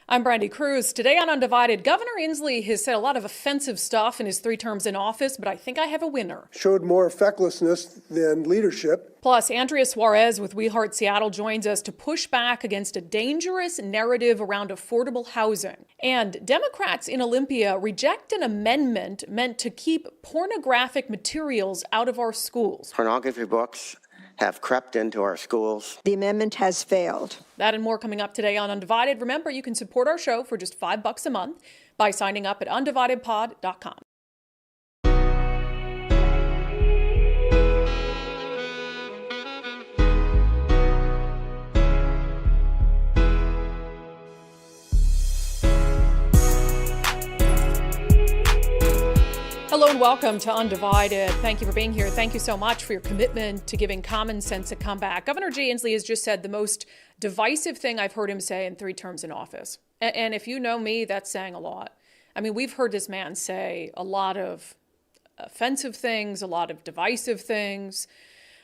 I'm Brandi Kruse. Today on Undivided, Governor Inslee has said a lot of offensive stuff in his 3 terms in office, but I think I have a winner. Showed more fecklessness than leadership. Plus, Andrea Suarez with We Heart Seattle joins us to push back against a dangerous narrative around affordable housing. And Democrats in Olympia reject an amendment meant to keep pornographic materials out of our schools. Pornography books have crept into our schools. The amendment has failed. That and more coming up today on Undivided. Remember, you can support our show for just $5 a month by signing up at undividedpod.com. Hello and welcome to Undivided. Thank you for being here. Thank you so much for your commitment to giving common sense a comeback. Governor Inslee has just said the most divisive thing I've heard him say in 3 terms in office. And if you know me, that's saying a lot. I mean, we've heard this man say a lot of offensive things, a lot of divisive things,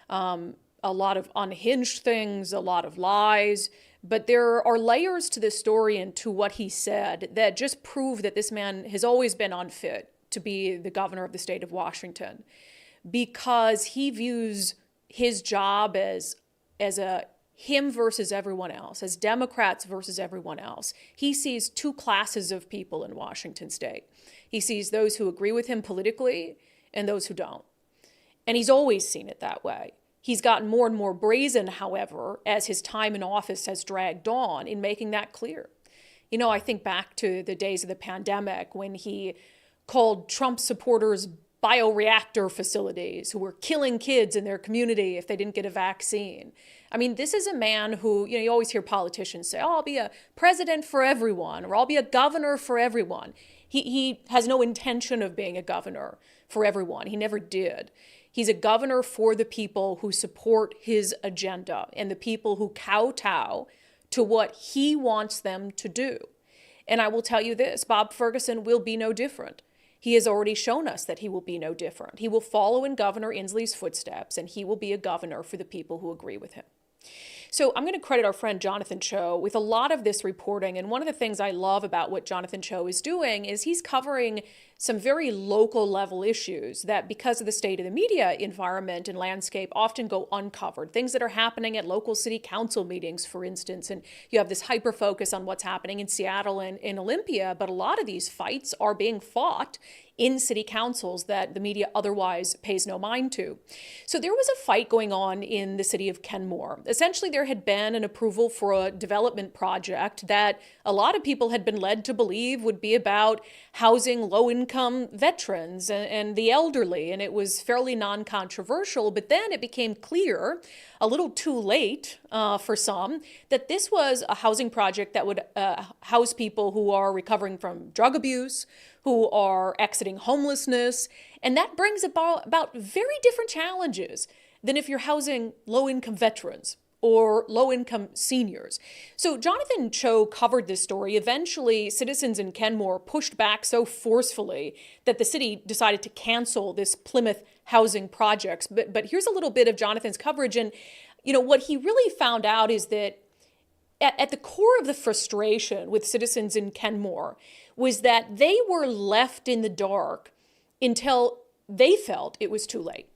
a lot of unhinged things, a lot of lies. But there are layers to this story and to what he said that just prove that this man has always been unfit to be the governor of the state of Washington, because he views his job as a him versus everyone else, as Democrats versus everyone else. He sees 2 classes of people in Washington state. He sees those who agree with him politically and those who don't. And he's always seen it that way. He's gotten more and more brazen, however, as his time in office has dragged on in making that clear. You know, I think back to the days of the pandemic when he called Trump supporters bioreactor facilities who were killing kids in their community if they didn't get a vaccine. I mean, this is a man who, you always hear politicians say, oh, I'll be a president for everyone, or I'll be a governor for everyone. He has no intention of being a governor for everyone. He never did. He's a governor for the people who support his agenda and the people who kowtow to what he wants them to do. And I will tell you this, Bob Ferguson will be no different. He has already shown us that he will be no different. He will follow in Governor Inslee's footsteps, and he will be a governor for the people who agree with him. So I'm going to credit our friend Jonathan Cho with a lot of this reporting. And one of the things I love about what Jonathan Cho is doing is he's covering some very local level issues that, because of the state of the media environment and landscape, often go uncovered. Things that are happening at local city council meetings, for instance. And you have this hyper focus on what's happening in Seattle and in Olympia. But a lot of these fights are being fought in city councils that the media otherwise pays no mind to. So there was a fight going on in the city of Kenmore. Essentially, there had been an approval for a development project that a lot of people had been led to believe would be about housing low-income veterans and the elderly, and it was fairly non-controversial. But then it became clear, a little too late for some, that this was a housing project that would house people who are recovering from drug abuse, who are exiting homelessness. And that brings about very different challenges than if you're housing low-income veterans or low-income seniors. So Jonathan Cho covered this story. Eventually, citizens in Kenmore pushed back so forcefully that the city decided to cancel this Plymouth housing project. But here's a little bit of Jonathan's coverage. And, what he really found out is that at the core of the frustration with citizens in Kenmore was that they were left in the dark until they felt it was too late.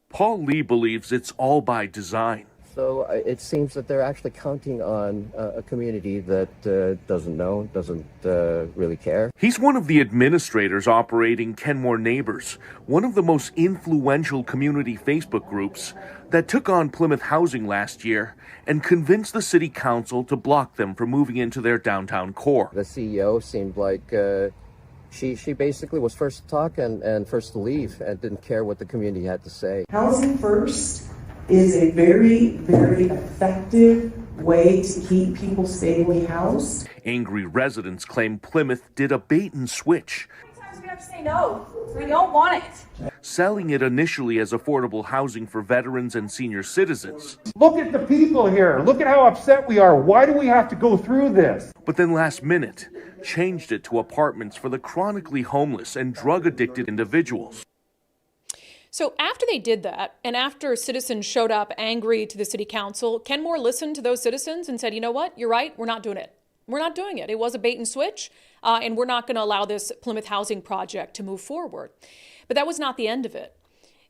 Paul Lee believes it's all by design. So it seems that they're actually counting on a community that doesn't know, doesn't really care. He's one of the administrators operating Kenmore Neighbors, one of the most influential community Facebook groups that took on Plymouth housing last year and convinced the city council to block them from moving into their downtown core. The CEO seemed like she basically was first to talk and first to leave and didn't care what the community had to say. Housing first is a very, very effective way to keep people stably housed. Angry residents claim Plymouth did a bait and switch. Sometimes we have to say no. We don't want it. Selling it initially as affordable housing for veterans and senior citizens. Look at the people here. Look at how upset we are. Why do we have to go through this? But then last minute, changed it to apartments for the chronically homeless and drug-addicted individuals. So after they did that, and after citizens showed up angry to the city council, Kenmore listened to those citizens and said, you know what, you're right, we're not doing it. We're not doing it. It was a bait and switch, and we're not going to allow this Plymouth housing project to move forward. But that was not the end of it.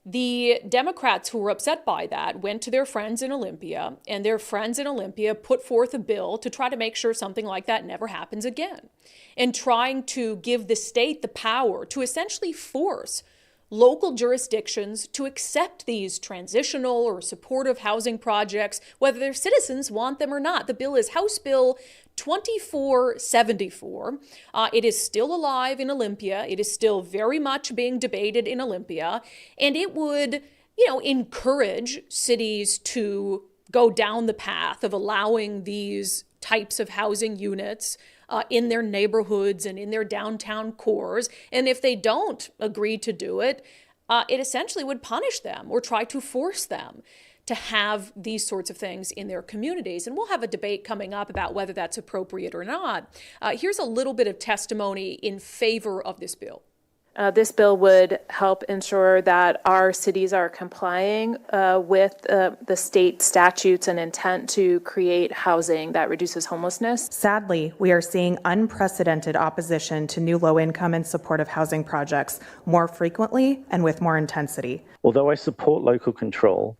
The Democrats who were upset by that went to their friends in Olympia, and their friends in Olympia put forth a bill to try to make sure something like that never happens again, and trying to give the state the power to essentially force local jurisdictions to accept these transitional or supportive housing projects, whether their citizens want them or not. The bill is House Bill 2474. It is still alive in Olympia. It is still very much being debated in Olympia. And it would, encourage cities to go down the path of allowing these types of housing units in their neighborhoods and in their downtown cores. And if they don't agree to do it, it essentially would punish them or try to force them to have these sorts of things in their communities. And we'll have a debate coming up about whether that's appropriate or not. Here's a little bit of testimony in favor of this bill. This bill would help ensure that our cities are complying with the state statutes and intent to create housing that reduces homelessness. Sadly, we are seeing unprecedented opposition to new low-income and supportive housing projects more frequently and with more intensity. Although I support local control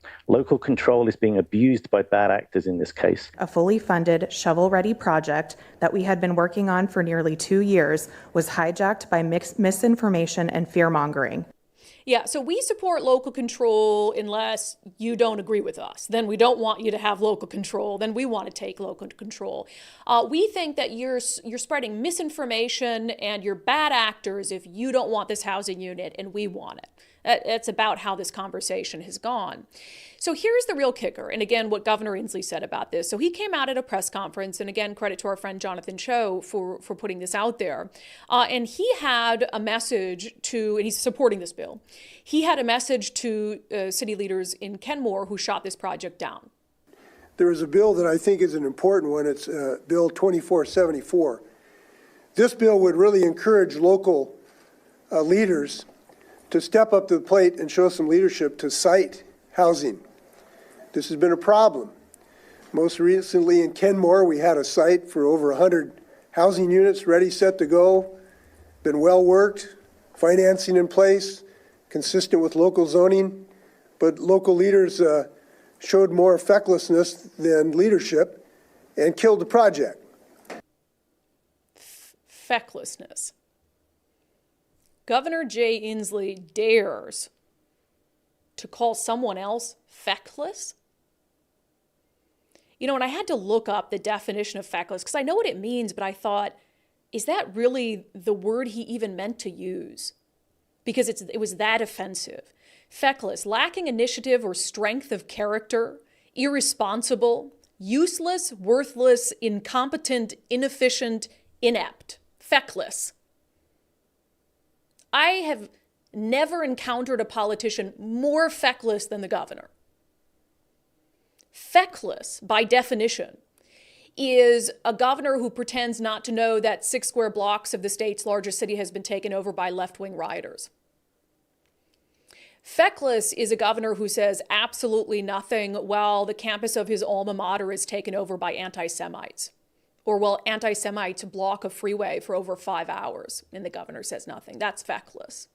is being abused by bad actors in this case. A fully funded, shovel-ready project that we had been working on for nearly 2 years was hijacked by misinformation and fear-mongering. Yeah, so we support local control unless you don't agree with us. Then we don't want you to have local control. Then we want to take local control. We think that you're spreading misinformation and you're bad actors if you don't want this housing unit and we want it. That's about how this conversation has gone. So here's the real kicker. And again, what Governor Inslee said about this. So he came out at a press conference, and again, credit to our friend Jonathan Cho for putting this out there. And he had a message to, and he's supporting this bill. He had a message to city leaders in Kenmore who shot this project down. There is a bill that I think is an important one. It's Bill 2474. This bill would really encourage local leaders to step up to the plate and show some leadership to cite housing. This has been a problem. Most recently in Kenmore, we had a site for over 100 housing units ready, set to go, been well worked, financing in place, consistent with local zoning, but local leaders showed more fecklessness than leadership and killed the project. Fecklessness. Governor Jay Inslee dares to call someone else feckless? And I had to look up the definition of feckless because I know what it means, but I thought, is that really the word he even meant to use? Because it was that offensive. Feckless, lacking initiative or strength of character, irresponsible, useless, worthless, incompetent, inefficient, inept. Feckless. I have never encountered a politician more feckless than the governor. Feckless, by definition, is a governor who pretends not to know that 6 square blocks of the state's largest city has been taken over by left-wing rioters. Feckless is a governor who says absolutely nothing while the campus of his alma mater is taken over by anti-Semites. Or while anti-Semites block a freeway for over 5 hours and the governor says nothing. That's feckless.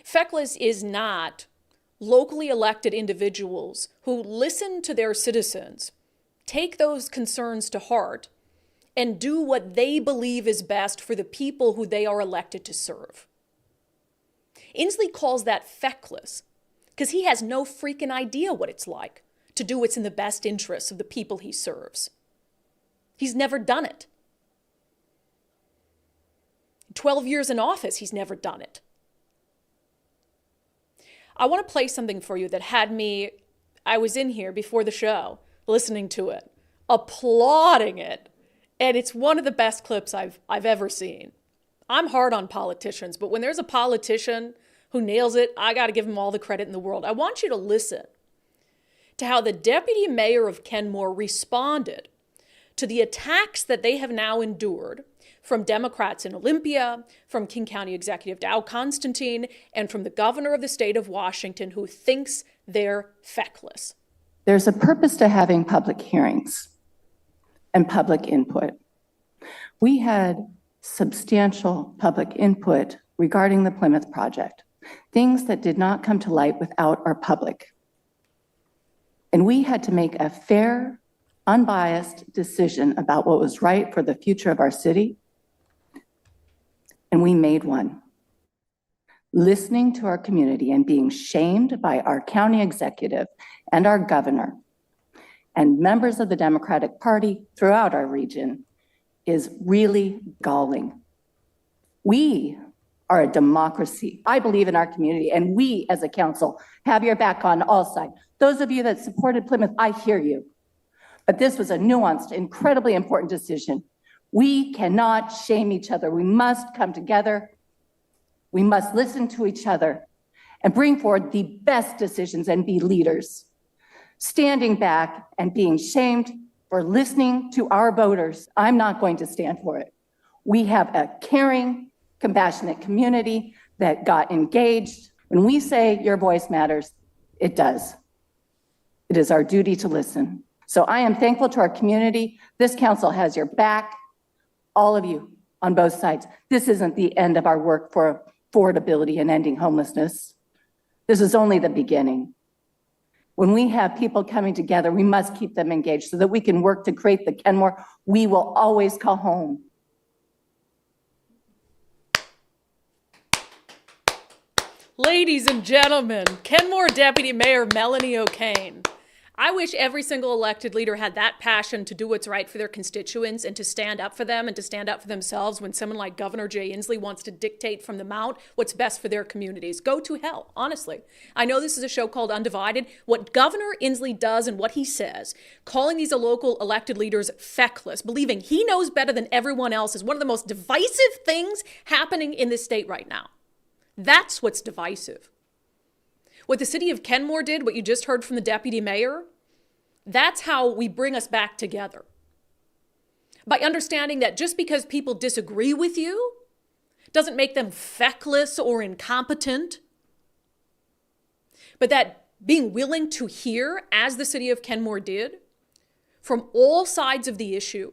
Feckless is not locally elected individuals who listen to their citizens, take those concerns to heart, and do what they believe is best for the people who they are elected to serve. Inslee calls that feckless because he has no freaking idea what it's like to do what's in the best interests of the people he serves. He's never done it. 12 years in office, he's never done it. I want to play something for you that had me, I was in here before the show, listening to it, applauding it, and it's one of the best clips I've ever seen. I'm hard on politicians, but when there's a politician who nails it, I got to give him all the credit in the world. I want you to listen to how the deputy mayor of Kenmore responded to the attacks that they have now endured from Democrats in Olympia, from King County Executive Dow Constantine, and from the governor of the state of Washington who thinks they're feckless. There's a purpose to having public hearings. and public input. We had substantial public input regarding the Plymouth project, things that did not come to light without our public. And we had to make a fair, unbiased decision about what was right for the future of our city. And we made one. Listening to our community and being shamed by our county executive and our governor and members of the Democratic Party throughout our region is really galling. We are a democracy. I believe in our community, and we as a council have your back on all sides. Those of you that supported Plymouth, I hear you. But this was a nuanced, incredibly important decision. We cannot shame each other. We must come together. We must listen to each other and bring forward the best decisions and be leaders. Standing back and being shamed for listening to our voters, I'm not going to stand for it. We have a caring, compassionate community that got engaged. When we say your voice matters, it does. It is our duty to listen. So I am thankful to our community. This council has your back, all of you on both sides. This isn't the end of our work for affordability and ending homelessness. This is only the beginning. When we have people coming together, we must keep them engaged so that we can work to create the Kenmore we will always call home. Ladies and gentlemen, Kenmore Deputy Mayor Melanie O'Kane. I wish every single elected leader had that passion to do what's right for their constituents and to stand up for them and to stand up for themselves when someone like Governor Jay Inslee wants to dictate from the Mount what's best for their communities. Go to hell, honestly. I know this is a show called Undivided. What Governor Inslee does and what he says, calling these local elected leaders feckless, believing he knows better than everyone else, is one of the most divisive things happening in this state right now. That's what's divisive. What the city of Kenmore did, what you just heard from the deputy mayor, that's how we bring us back together. By understanding that just because people disagree with you doesn't make them feckless or incompetent, but that being willing to hear, as the city of Kenmore did, from all sides of the issue,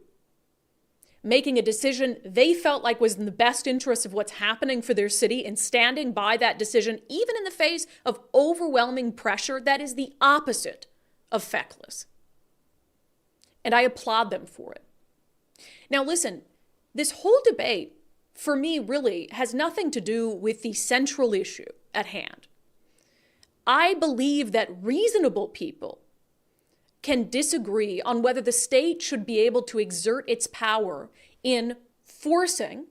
making a decision they felt like was in the best interest of what's happening for their city and standing by that decision, even in the face of overwhelming pressure that is the opposite of feckless. And I applaud them for it. Now listen, this whole debate for me really has nothing to do with the central issue at hand. I believe that reasonable people can disagree on whether the state should be able to exert its power in forcing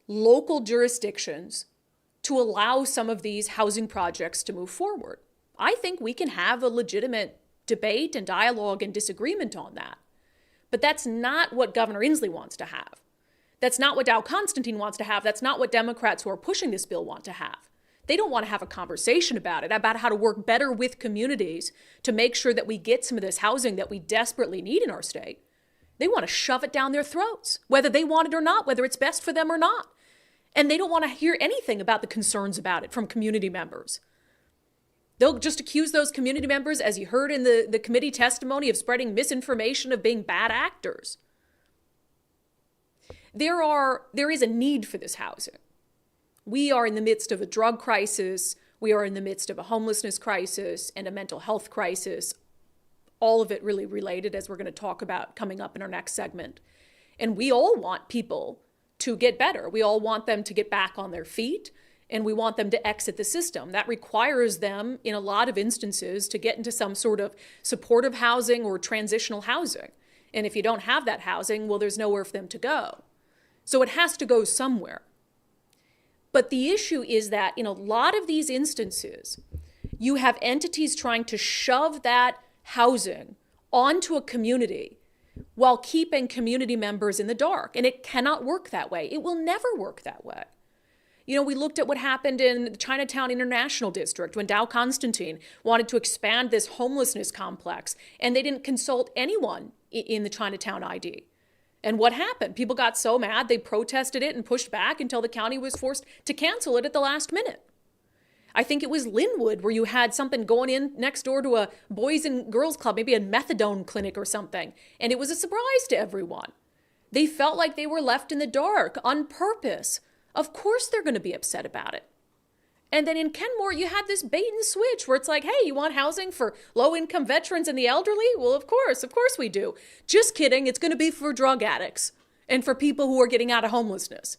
local jurisdictions to allow some of these housing projects to move forward. I think we can have a legitimate debate and dialogue and disagreement on that. But that's not what Governor Inslee wants to have. That's not what Dow Constantine wants to have. That's not what Democrats who are pushing this bill want to have. They don't want to have a conversation about it, about how to work better with communities to make sure that we get some of this housing that we desperately need in our state. They want to shove it down their throats, whether they want it or not, whether it's best for them or not. And they don't want to hear anything about the concerns about it from community members. They'll just accuse those community members, as you heard in the committee testimony, of spreading misinformation, of being bad actors. There is a need for this housing. We are in the midst of a drug crisis. We are in the midst of a homelessness crisis and a mental health crisis, all of it really related, as we're going to talk about coming up in our next segment. And we all want people to get better. We all want them to get back on their feet, and we want them to exit the system. That requires them, in a lot of instances, to get into some sort of supportive housing or transitional housing. And if you don't have that housing, well, there's nowhere for them to go. So it has to go somewhere. But the issue is that in a lot of these instances, you have entities trying to shove that housing onto a community while keeping community members in the dark. And it cannot work that way. It will never work that way. You know, we looked at what happened in the Chinatown International District when Dow Constantine wanted to expand this homelessness complex, and they didn't consult anyone in the Chinatown ID. And what happened? People got so mad, they protested it and pushed back until the county was forced to cancel it at the last minute. I think it was Linwood where you had something going in next door to a boys and girls club, maybe a methadone clinic or something. And it was a surprise to everyone. They felt like they were left in the dark on purpose. Of course they're going to be upset about it. And then in Kenmore, you had this bait and switch where it's like, hey, you want housing for low-income veterans and the elderly? Well, of course we do. Just kidding. It's going to be for drug addicts and for people who are getting out of homelessness.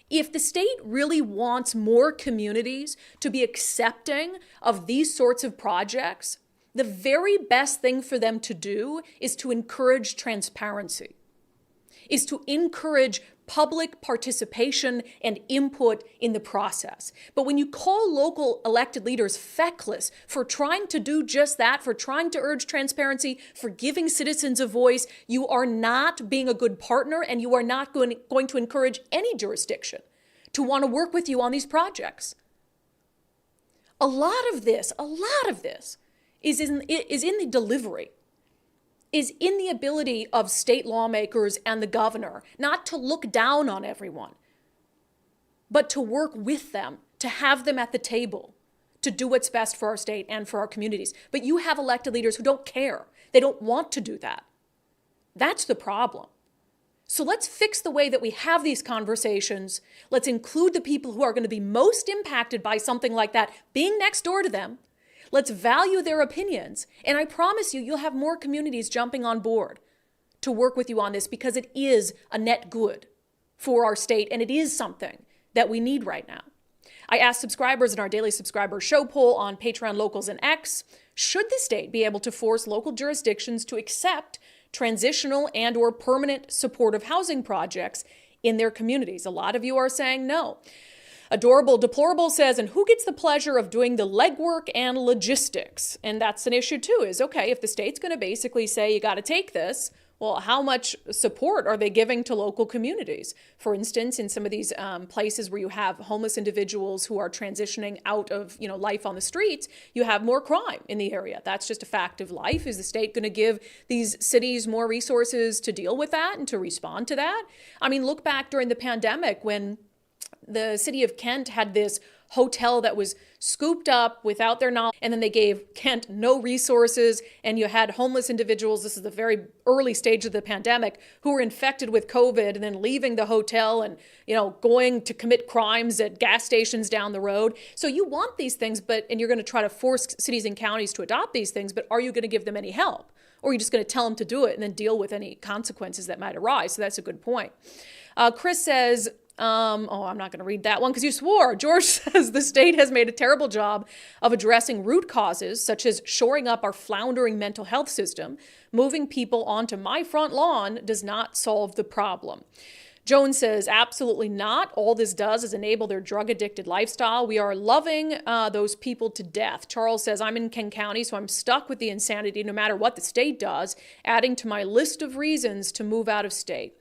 If the state really wants more communities to be accepting of these sorts of projects, the very best thing for them to do is to encourage transparency, is to encourage public participation and input in the process. But when you call local elected leaders feckless for trying to do just that, for trying to urge transparency, for giving citizens a voice, you are not being a good partner, and you are not going to encourage any jurisdiction to want to work with you on these projects. A lot of this is in the delivery, is in the ability of state lawmakers and the governor not to look down on everyone, but to work with them, to have them at the table, to do what's best for our state and for our communities. But you have elected leaders who don't care. They don't want to do that. That's the problem. So let's fix the way that we have these conversations. Let's include the people who are going to be most impacted by something like that being next door to them. Let's value their opinions. And I promise you, you'll have more communities jumping on board to work with you on this, because it is a net good for our state, and it is something that we need right now. I asked subscribers in our daily subscriber show poll on Patreon, Locals, and X, should the state be able to force local jurisdictions to accept transitional and or permanent supportive housing projects in their communities? A lot of you are saying no. Adorable Deplorable says, and who gets the pleasure of doing the legwork and logistics? And that's an issue too, is okay, if the state's going to basically say you got to take this, well, how much support are they giving to local communities? For instance, in some of these places where you have homeless individuals who are transitioning out of life on the streets, you have more crime in the area. That's just a fact of life. Is the state going to give these cities more resources to deal with that and to respond to that? I mean, look back during the pandemic when the city of Kent had this hotel that was scooped up without their knowledge, and then they gave Kent no resources, and you had homeless individuals, this is the very early stage of the pandemic, who were infected with COVID and then leaving the hotel and going to commit crimes at gas stations down the road. So you want these things, and you're going to try to force cities and counties to adopt these things, but are you going to give them any help? Or are you just going to tell them to do it and then deal with any consequences that might arise? So that's a good point. Chris says, I'm not going to read that one because you swore. George says the state has made a terrible job of addressing root causes, such as shoring up our floundering mental health system. Moving people onto my front lawn does not solve the problem. Joan says, absolutely not. All this does is enable their drug-addicted lifestyle. We are loving those people to death. Charles says, I'm in Kent County, so I'm stuck with the insanity no matter what the state does, adding to my list of reasons to move out of state.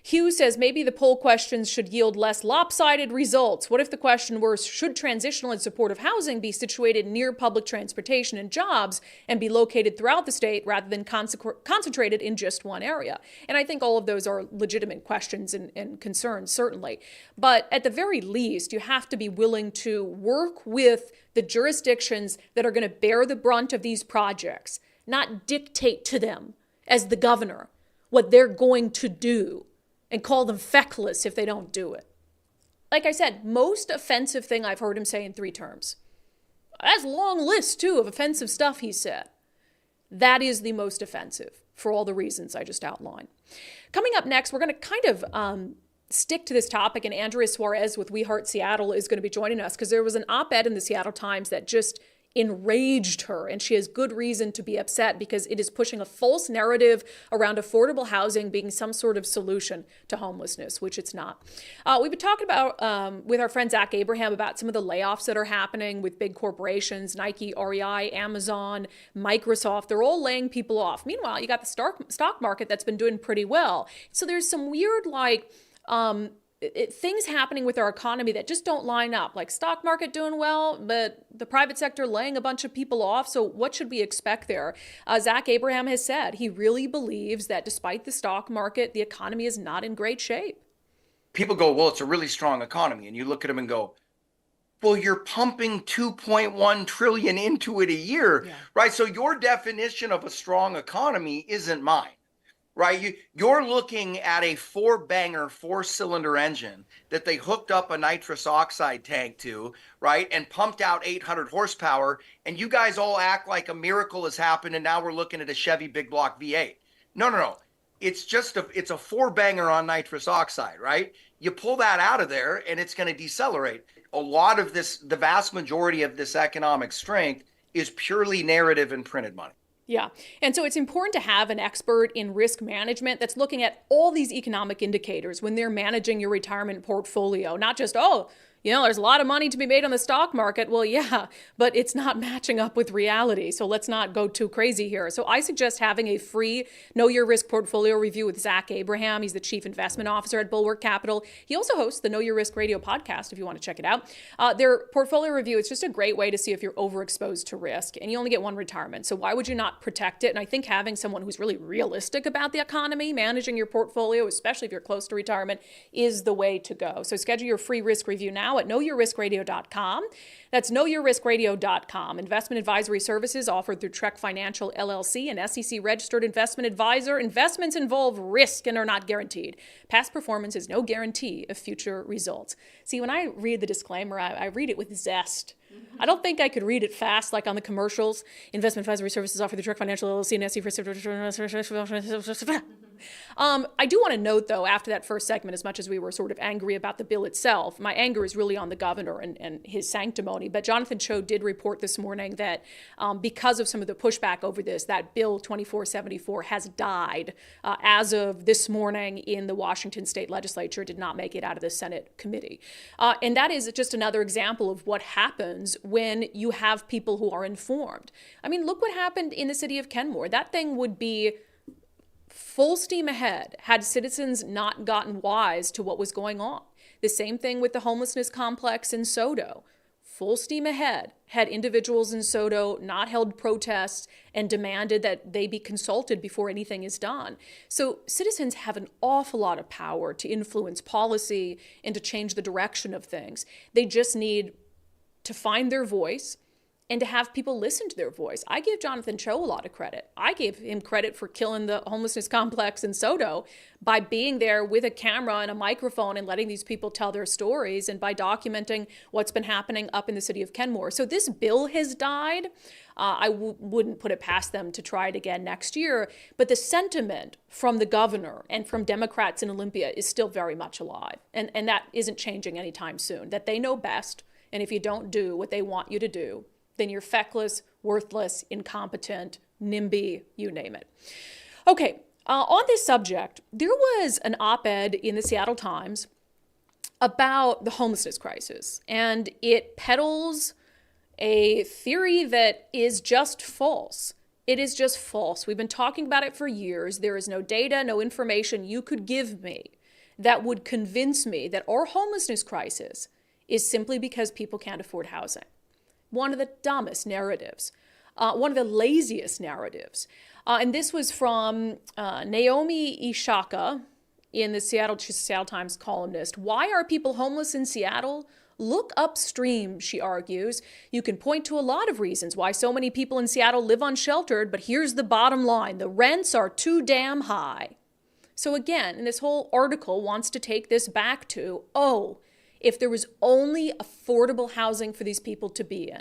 Hugh says, maybe the poll questions should yield less lopsided results. What if the question were, should transitional and supportive housing be situated near public transportation and jobs and be located throughout the state rather than concentrated in just one area? And I think all of those are legitimate questions and concerns, certainly. But at the very least, you have to be willing to work with the jurisdictions that are going to bear the brunt of these projects, not dictate to them as the governor what they're going to do, and call them feckless if they don't do it. Like I said, most offensive thing I've heard him say in 3 terms. That's a long list, too, of offensive stuff he said. That is the most offensive for all the reasons I just outlined. Coming up next, we're going to kind of stick to this topic, and Andrea Suarez with We Heart Seattle is going to be joining us because there was an op-ed in the Seattle Times that just enraged her, and she has good reason to be upset because it is pushing a false narrative around affordable housing being some sort of solution to homelessness, which it's not. We've been talking about with our friend Zach Abraham about some of the layoffs that are happening with big corporations, Nike, REI, Amazon, Microsoft. They're all laying people off. Meanwhile, you got the stock market that's been doing pretty well. So there's some weird things happening with our economy that just don't line up, like stock market doing well, but the private sector laying a bunch of people off. So what should we expect there? Zach Abraham has said he really believes that despite the stock market, the economy is not in great shape. People go, well, it's a really strong economy. And you look at them and go, well, you're pumping 2.1 trillion into it a year, right? So your definition of a strong economy isn't mine. Right, you're looking at a four-cylinder engine that they hooked up a nitrous oxide tank to, right, and pumped out 800 horsepower, and you guys all act like a miracle has happened, and now we're looking at a Chevy big block V8. No. It's just it's a four-banger on nitrous oxide, right? You pull that out of there, and it's going to decelerate. A lot of this, the vast majority of this economic strength is purely narrative and printed money. Yeah. And so it's important to have an expert in risk management that's looking at all these economic indicators when they're managing your retirement portfolio, not just, there's a lot of money to be made on the stock market. Well, yeah, but it's not matching up with reality. So let's not go too crazy here. So I suggest having a free Know Your Risk portfolio review with Zach Abraham. He's the Chief Investment Officer at Bulwark Capital. He also hosts the Know Your Risk Radio podcast if you want to check it out. Their portfolio review, it's just a great way to see if you're overexposed to risk. And you only get one retirement. So why would you not protect it? And I think having someone who's really realistic about the economy, managing your portfolio, especially if you're close to retirement, is the way to go. So schedule your free risk review now at knowyourriskradio.com. That's knowyourriskradio.com. Investment advisory services offered through Trek Financial LLC, an SEC-registered investment advisor. Investments involve risk and are not guaranteed. Past performance is no guarantee of future results. See, when I read the disclaimer, I read it with zest. I don't think I could read it fast like on the commercials. Investment advisory services offered through Trek Financial LLC and SEC. I do want to note, though, after that first segment, as much as we were sort of angry about the bill itself, my anger is really on the governor and his sanctimony. But Jonathan Cho did report this morning that because of some of the pushback over this, that bill 2474 has died as of this morning in the Washington state legislature, did not make it out of the Senate committee. And that is just another example of what happens when you have people who are informed. I mean, look what happened in the city of Kenmore. That thing would be full steam ahead had citizens not gotten wise to what was going on. The same thing with the homelessness complex in Sodo. Full steam ahead had individuals in Sodo not held protests and demanded that they be consulted before anything is done. So citizens have an awful lot of power to influence policy and to change the direction of things. They just need to find their voice and to have people listen to their voice. I give Jonathan Cho a lot of credit. I gave him credit for killing the homelessness complex in Sodo by being there with a camera and a microphone and letting these people tell their stories and by documenting what's been happening up in the city of Kenmore. So this bill has died. I wouldn't put it past them to try it again next year. But the sentiment from the governor and from Democrats in Olympia is still very much alive. And that isn't changing anytime soon, that they know best. And if you don't do what they want you to do, then you're feckless, worthless, incompetent, NIMBY, you name it. Okay, on this subject, there was an op-ed in the Seattle Times about the homelessness crisis, and it peddles a theory that is just false. It is just false. We've been talking about it for years. There is no data, no information you could give me that would convince me that our homelessness crisis is simply because people can't afford housing. One of the dumbest narratives, one of the laziest narratives. And this was from Naomi Ishaka in the Seattle Times columnist. Why are people homeless in Seattle? Look upstream, she argues. You can point to a lot of reasons why so many people in Seattle live unsheltered, but here's the bottom line. The rents are too damn high. So again, and this whole article wants to take this back to, if there was only affordable housing for these people to be in.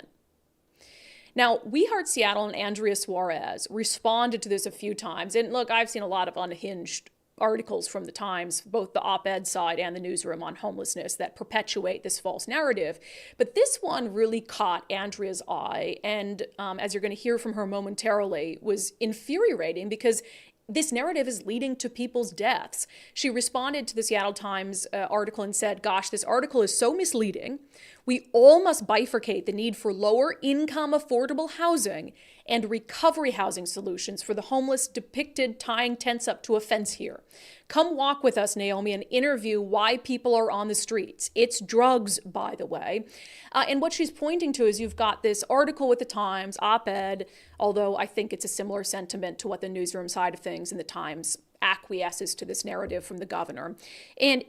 Now, We Heart Seattle and Andrea Suarez responded to this a few times. And look, I've seen a lot of unhinged articles from the Times, both the op-ed side and the newsroom on homelessness that perpetuate this false narrative. But this one really caught Andrea's eye. And as you're going to hear from her momentarily, was infuriating because this narrative is leading to people's deaths. She responded to the Seattle Times article and said, gosh, this article is so misleading. We all must bifurcate the need for lower income affordable housing and recovery housing solutions for the homeless depicted tying tents up to a fence here. Come walk with us, Naomi, and interview why people are on the streets. It's drugs, by the way. And what she's pointing to is you've got this article with the Times, op-ed, although I think it's a similar sentiment to what the newsroom side of things in the Times acquiesces to this narrative from the governor. And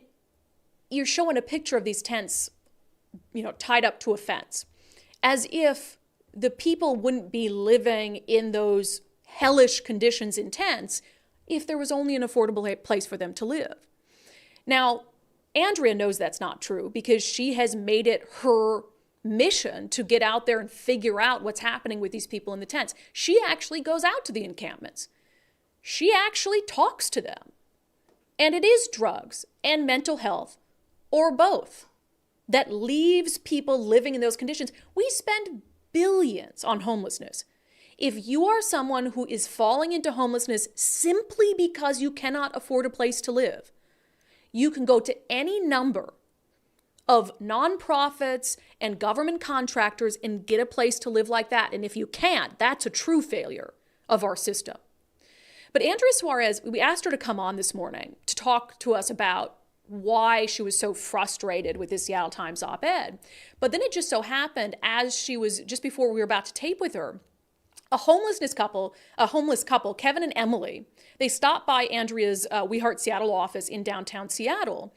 you're showing a picture of these tents tied up to a fence, as if the people wouldn't be living in those hellish conditions in tents if there was only an affordable place for them to live. Now, Andrea knows that's not true because she has made it her mission to get out there and figure out what's happening with these people in the tents. She actually goes out to the encampments. She actually talks to them. And it is drugs and mental health, or both, that leaves people living in those conditions. We spend billions on homelessness. If you are someone who is falling into homelessness simply because you cannot afford a place to live, you can go to any number of nonprofits and government contractors and get a place to live like that. And if you can't, that's a true failure of our system. But Andrea Suarez, we asked her to come on this morning to talk to us about why she was so frustrated with this Seattle Times op-ed. But then it just so happened, as she was, just before we were about to tape with her, a homeless couple, Kevin and Emily, they stopped by Andrea's We Heart Seattle office in downtown Seattle.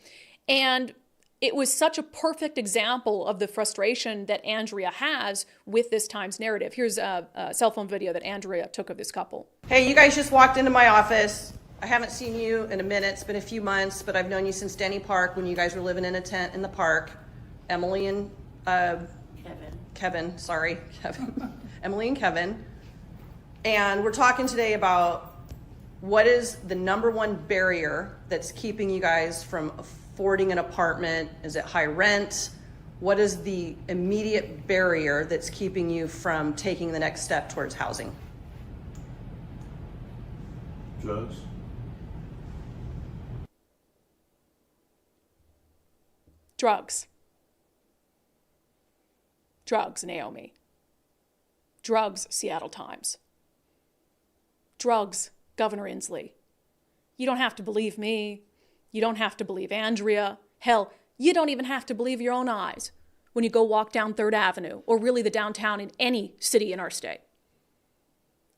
And it was such a perfect example of the frustration that Andrea has with this Times narrative. Here's a cell phone video that Andrea took of this couple. Hey, you guys just walked into my office. I haven't seen you in a minute. It's been a few months, but I've known you since Denny Park when you guys were living in a tent in the park. Emily and Kevin. Emily and Kevin. And we're talking today about what is the number one barrier that's keeping you guys from affording an apartment? Is it high rent? What is the immediate barrier that's keeping you from taking the next step towards housing? Drugs. Drugs, Naomi. Drugs, Seattle Times. Drugs, Governor Inslee. You don't have to believe me. You don't have to believe Andrea. Hell, you don't even have to believe your own eyes when you go walk down 3rd Avenue, or really the downtown in any city in our state.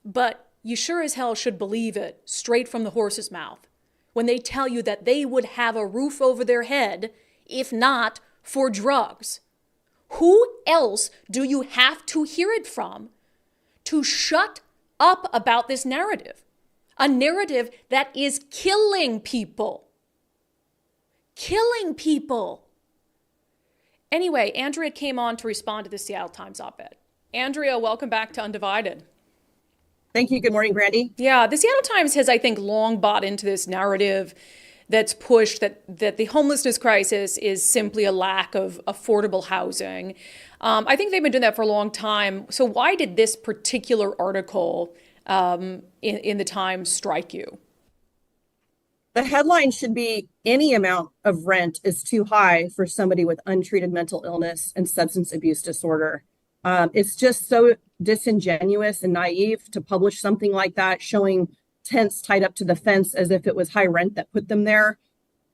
But you sure as hell should believe it straight from the horse's mouth when they tell you that they would have a roof over their head if not for drugs. Who else do you have to hear it from to shut up about this narrative? A narrative that is killing people. Killing people. Anyway, Andrea came on to respond to the Seattle Times op-ed. Andrea, welcome back to Undivided. Thank you. Good morning, Brandi. Yeah, the Seattle Times has, I think, long bought into this narrative that's pushed that the homelessness crisis is simply a lack of affordable housing. I think they've been doing that for a long time. So why did this particular article in the Times strike you? The headline should be, any amount of rent is too high for somebody with untreated mental illness and substance abuse disorder. It's just so disingenuous and naive to publish something like that, showing tents tied up to the fence as if it was high rent that put them there.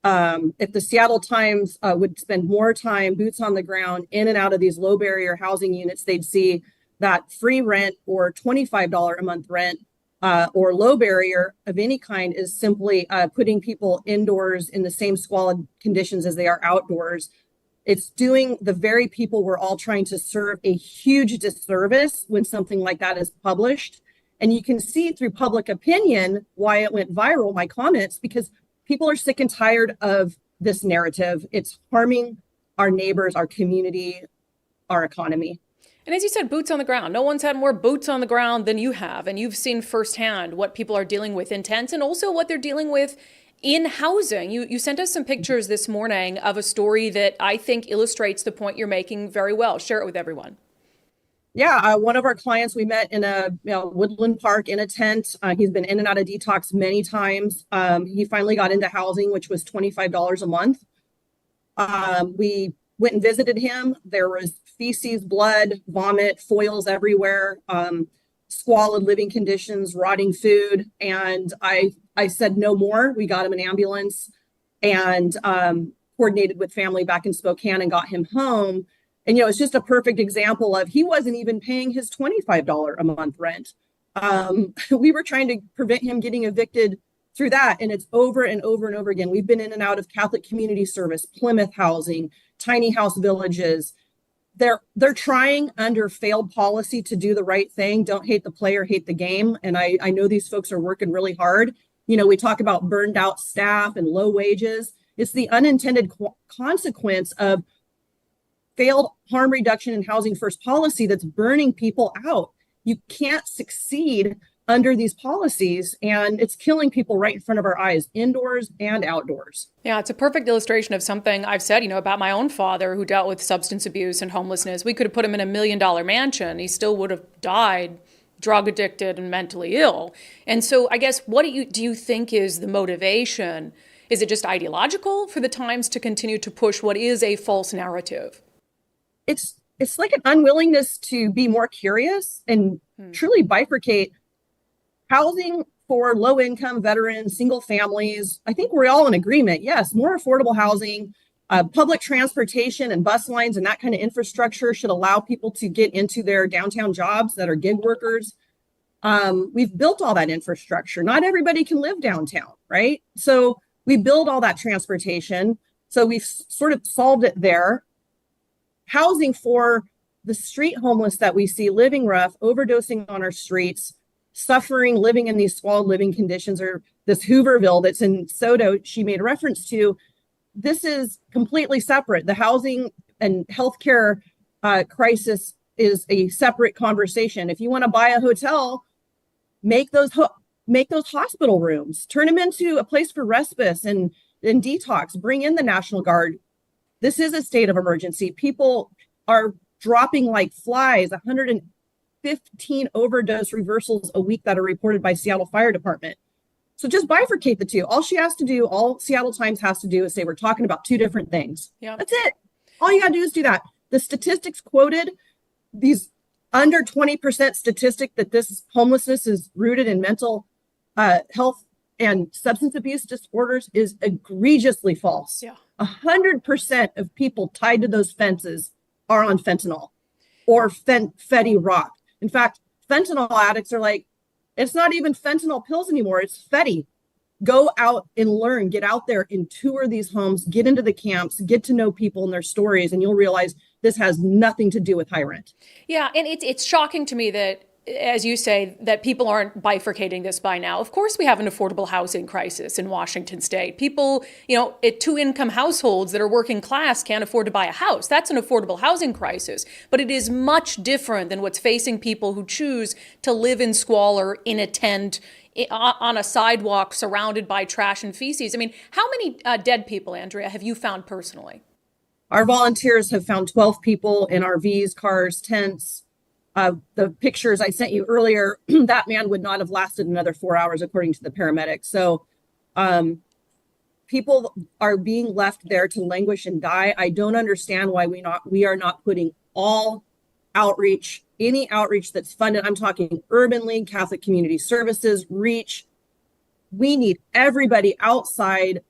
If the Seattle Times would spend more time boots on the ground in and out of these low barrier housing units, they'd see that free rent or $25 a month rent or low barrier of any kind is simply putting people indoors in the same squalid conditions as they are outdoors. It's doing the very people we're all trying to serve a huge disservice when something like that is published. And you can see through public opinion why it went viral, my comments, because people are sick and tired of this narrative. It's harming our neighbors, our community, our economy. And as you said, boots on the ground. No one's had more boots on the ground than you have. And you've seen firsthand what people are dealing with in tents and also what they're dealing with in housing. You sent us some pictures this morning of a story that I think illustrates the point you're making very well. Share it with everyone. Yeah, one of our clients we met in a woodland park in a tent. He's been in and out of detox many times. He finally got into housing, which was $25 a month. We went and visited him. There was feces, blood, vomit, foils everywhere, squalid living conditions, rotting food. And I said no more. We got him an ambulance and coordinated with family back in Spokane and got him home. And, it's just a perfect example of he wasn't even paying his $25 a month rent. We were trying to prevent him getting evicted through that. And it's over and over and over again. We've been in and out of Catholic Community Service, Plymouth Housing, tiny house villages. They're trying under failed policy to do the right thing. Don't hate the player, hate the game. And I know these folks are working really hard. You know, we talk about burned out staff and low wages. It's the unintended consequence of failed harm reduction and housing first policy that's burning people out. You can't succeed under these policies, and it's killing people right in front of our eyes, indoors and outdoors. Yeah, it's a perfect illustration of something I've said, about my own father who dealt with substance abuse and homelessness. We could have put him in $1 million mansion. He still would have died drug addicted and mentally ill. And so I guess, what do you think is the motivation? Is it just ideological for the Times to continue to push what is a false narrative? It's like an unwillingness to be more curious and truly bifurcate housing for low income veterans, single families. I think we're all in agreement. Yes, more affordable housing, public transportation and bus lines and that kind of infrastructure should allow people to get into their downtown jobs that are gig workers. We've built all that infrastructure. Not everybody can live downtown, right? So we build all that transportation. So we've sort of solved it there. Housing for the street homeless that we see living rough, overdosing on our streets, suffering, living in these squalid living conditions, or this Hooverville that's in Soto she made reference to. This is completely separate. The housing and healthcare crisis is a separate conversation. If you want to buy a hotel, make those hospital rooms, turn them into a place for respite and detox, bring in the National Guard. This is a state of emergency. People are dropping like flies, 115 overdose reversals a week that are reported by Seattle Fire Department. So just bifurcate the two. All Seattle Times has to do is say, we're talking about two different things. Yeah. That's it. All you got to do is do that. The statistics quoted, these under 20% statistic that this homelessness is rooted in mental health and substance abuse disorders, is egregiously false. Yeah. 100% of people tied to those fences are on fentanyl or Fetty rock. In fact, fentanyl addicts are like, it's not even fentanyl pills anymore. It's Fetty. Go out and learn, get out there and tour these homes, get into the camps, get to know people and their stories, and you'll realize this has nothing to do with high rent. Yeah, and it's shocking to me that, as you say, that people aren't bifurcating this by now. Of course, we have an affordable housing crisis in Washington state. People, at two-income households that are working class can't afford to buy a house. That's an affordable housing crisis. But it is much different than what's facing people who choose to live in squalor in a tent, on a sidewalk surrounded by trash and feces. I mean, how many dead people, Andrea, have you found personally? Our volunteers have found 12 people in RVs, cars, tents. The pictures I sent you earlier, that man would not have lasted another 4 hours, according to the paramedics. So people are being left there to languish and die. I don't understand why we are not putting all outreach, any outreach that's funded. I'm talking Urban League, Catholic Community Services, REACH. We need everybody outside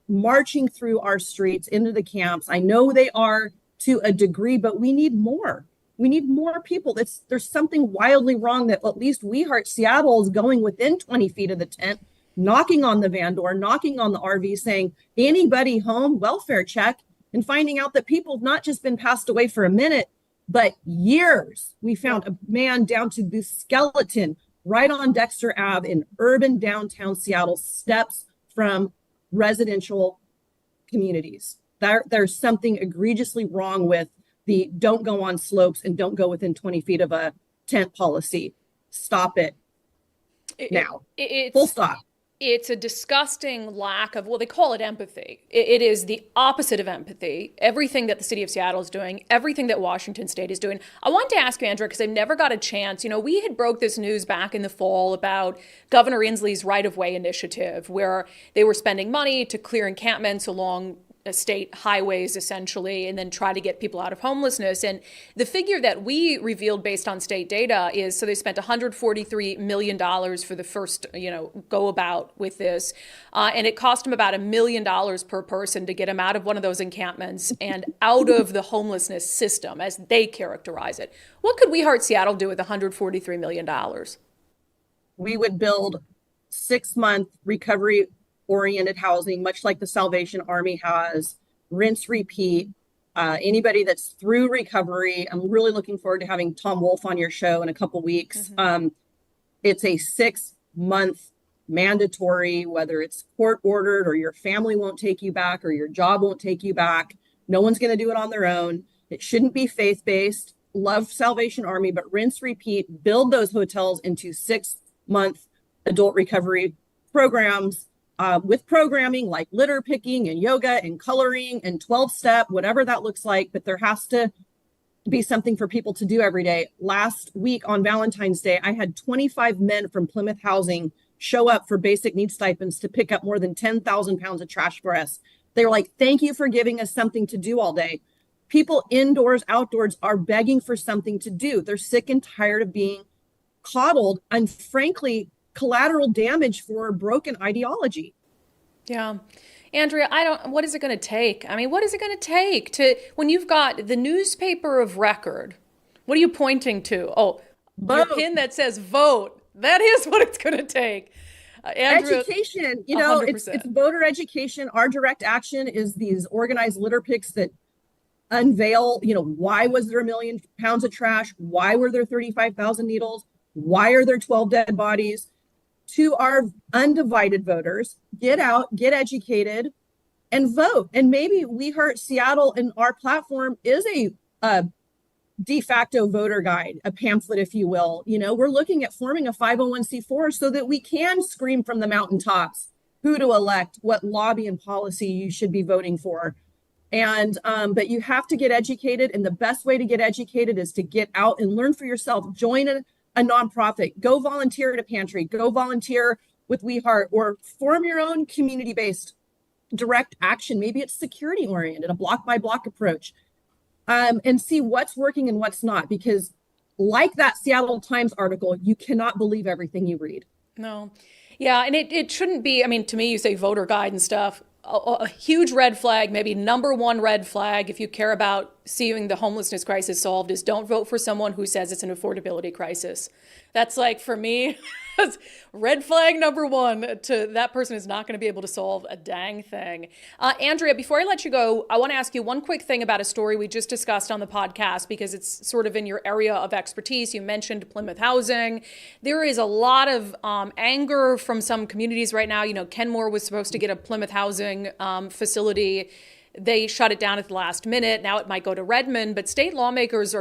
marching through our streets into the camps. I know they are to a degree, but we need more. We need more people. There's something wildly wrong that at least We Heart Seattle is going within 20 feet of the tent, knocking on the van door, knocking on the RV, saying, anybody home, welfare check, and finding out that people have not just been passed away for a minute, but years. We found a man down to the skeleton right on Dexter Ave in urban downtown Seattle, steps from residential communities. There's something egregiously wrong with the don't go on slopes and don't go within 20 feet of a tent policy. Stop it now. Full stop. It's a disgusting lack of, they call it empathy. It is the opposite of empathy. Everything that the city of Seattle is doing, everything that Washington state is doing. I wanted to ask you, Andrea, because I never got a chance. We had broke this news back in the fall about Governor Inslee's right-of-way initiative, where they were spending money to clear encampments along state highways, essentially, and then try to get people out of homelessness. And the figure that we revealed based on state data is, so they spent $143 million for the first, go about with this. And it cost them about $1 million per person to get them out of one of those encampments and out of the homelessness system, as they characterize it. What could We Heart Seattle do with $143 million? We would build 6-month recovery oriented housing, much like the Salvation Army has, rinse, repeat. Anybody that's through recovery, I'm really looking forward to having Tom Wolfe on your show in a couple weeks. It's a 6-month mandatory, whether it's court ordered or your family won't take you back or your job won't take you back. No one's going to do it on their own. It shouldn't be faith-based. Love Salvation Army, but rinse, repeat, build those hotels into 6-month adult recovery programs with programming like litter picking and yoga and coloring and 12-step, whatever that looks like. But there has to be something for people to do every day. Last week on Valentine's Day, I had 25 men from Plymouth Housing show up for basic needs stipends to pick up more than 10,000 pounds of trash for us. They were like, thank you for giving us something to do all day. People indoors, outdoors are begging for something to do. They're sick and tired of being coddled and frankly, collateral damage for a broken ideology. Yeah. Andrea, what is it going to take? I mean, what is it going to take when you've got the newspaper of record? What are you pointing to? Oh, your pin that says vote. That is what it's going to take. Andrea, education, it's voter education. Our direct action is these organized litter picks that unveil, why was there 1 million pounds of trash? Why were there 35,000 needles? Why are there 12 dead bodies? To our undivided voters, get out, get educated, and vote. And maybe We Hurt Seattle and our platform is a de facto voter guide, a pamphlet, if you will. We're looking at forming a 501c4 so that we can scream from the mountaintops who to elect, what lobby and policy you should be voting for. And but you have to get educated, and the best way to get educated is to get out and learn for yourself. Join a nonprofit, go volunteer at a pantry, go volunteer with We Heart, or form your own community-based direct action. Maybe it's security oriented, a block by block approach, and see what's working and what's not. Because like that Seattle Times article, you cannot believe everything you read. No. Yeah. And it shouldn't be, to me, you say voter guide and stuff. A huge red flag, maybe number one red flag, if you care about seeing the homelessness crisis solved, is don't vote for someone who says it's an affordability crisis. That's like, for me, red flag number one to that person is not going to be able to solve a dang thing. Andrea, before I let you go, I want to ask you one quick thing about a story we just discussed on the podcast, because it's sort of in your area of expertise. You mentioned Plymouth Housing. There is a lot of anger from some communities right now. Kenmore was supposed to get a Plymouth Housing facility. They shut it down at the last minute. Now it might go to Redmond, but state lawmakers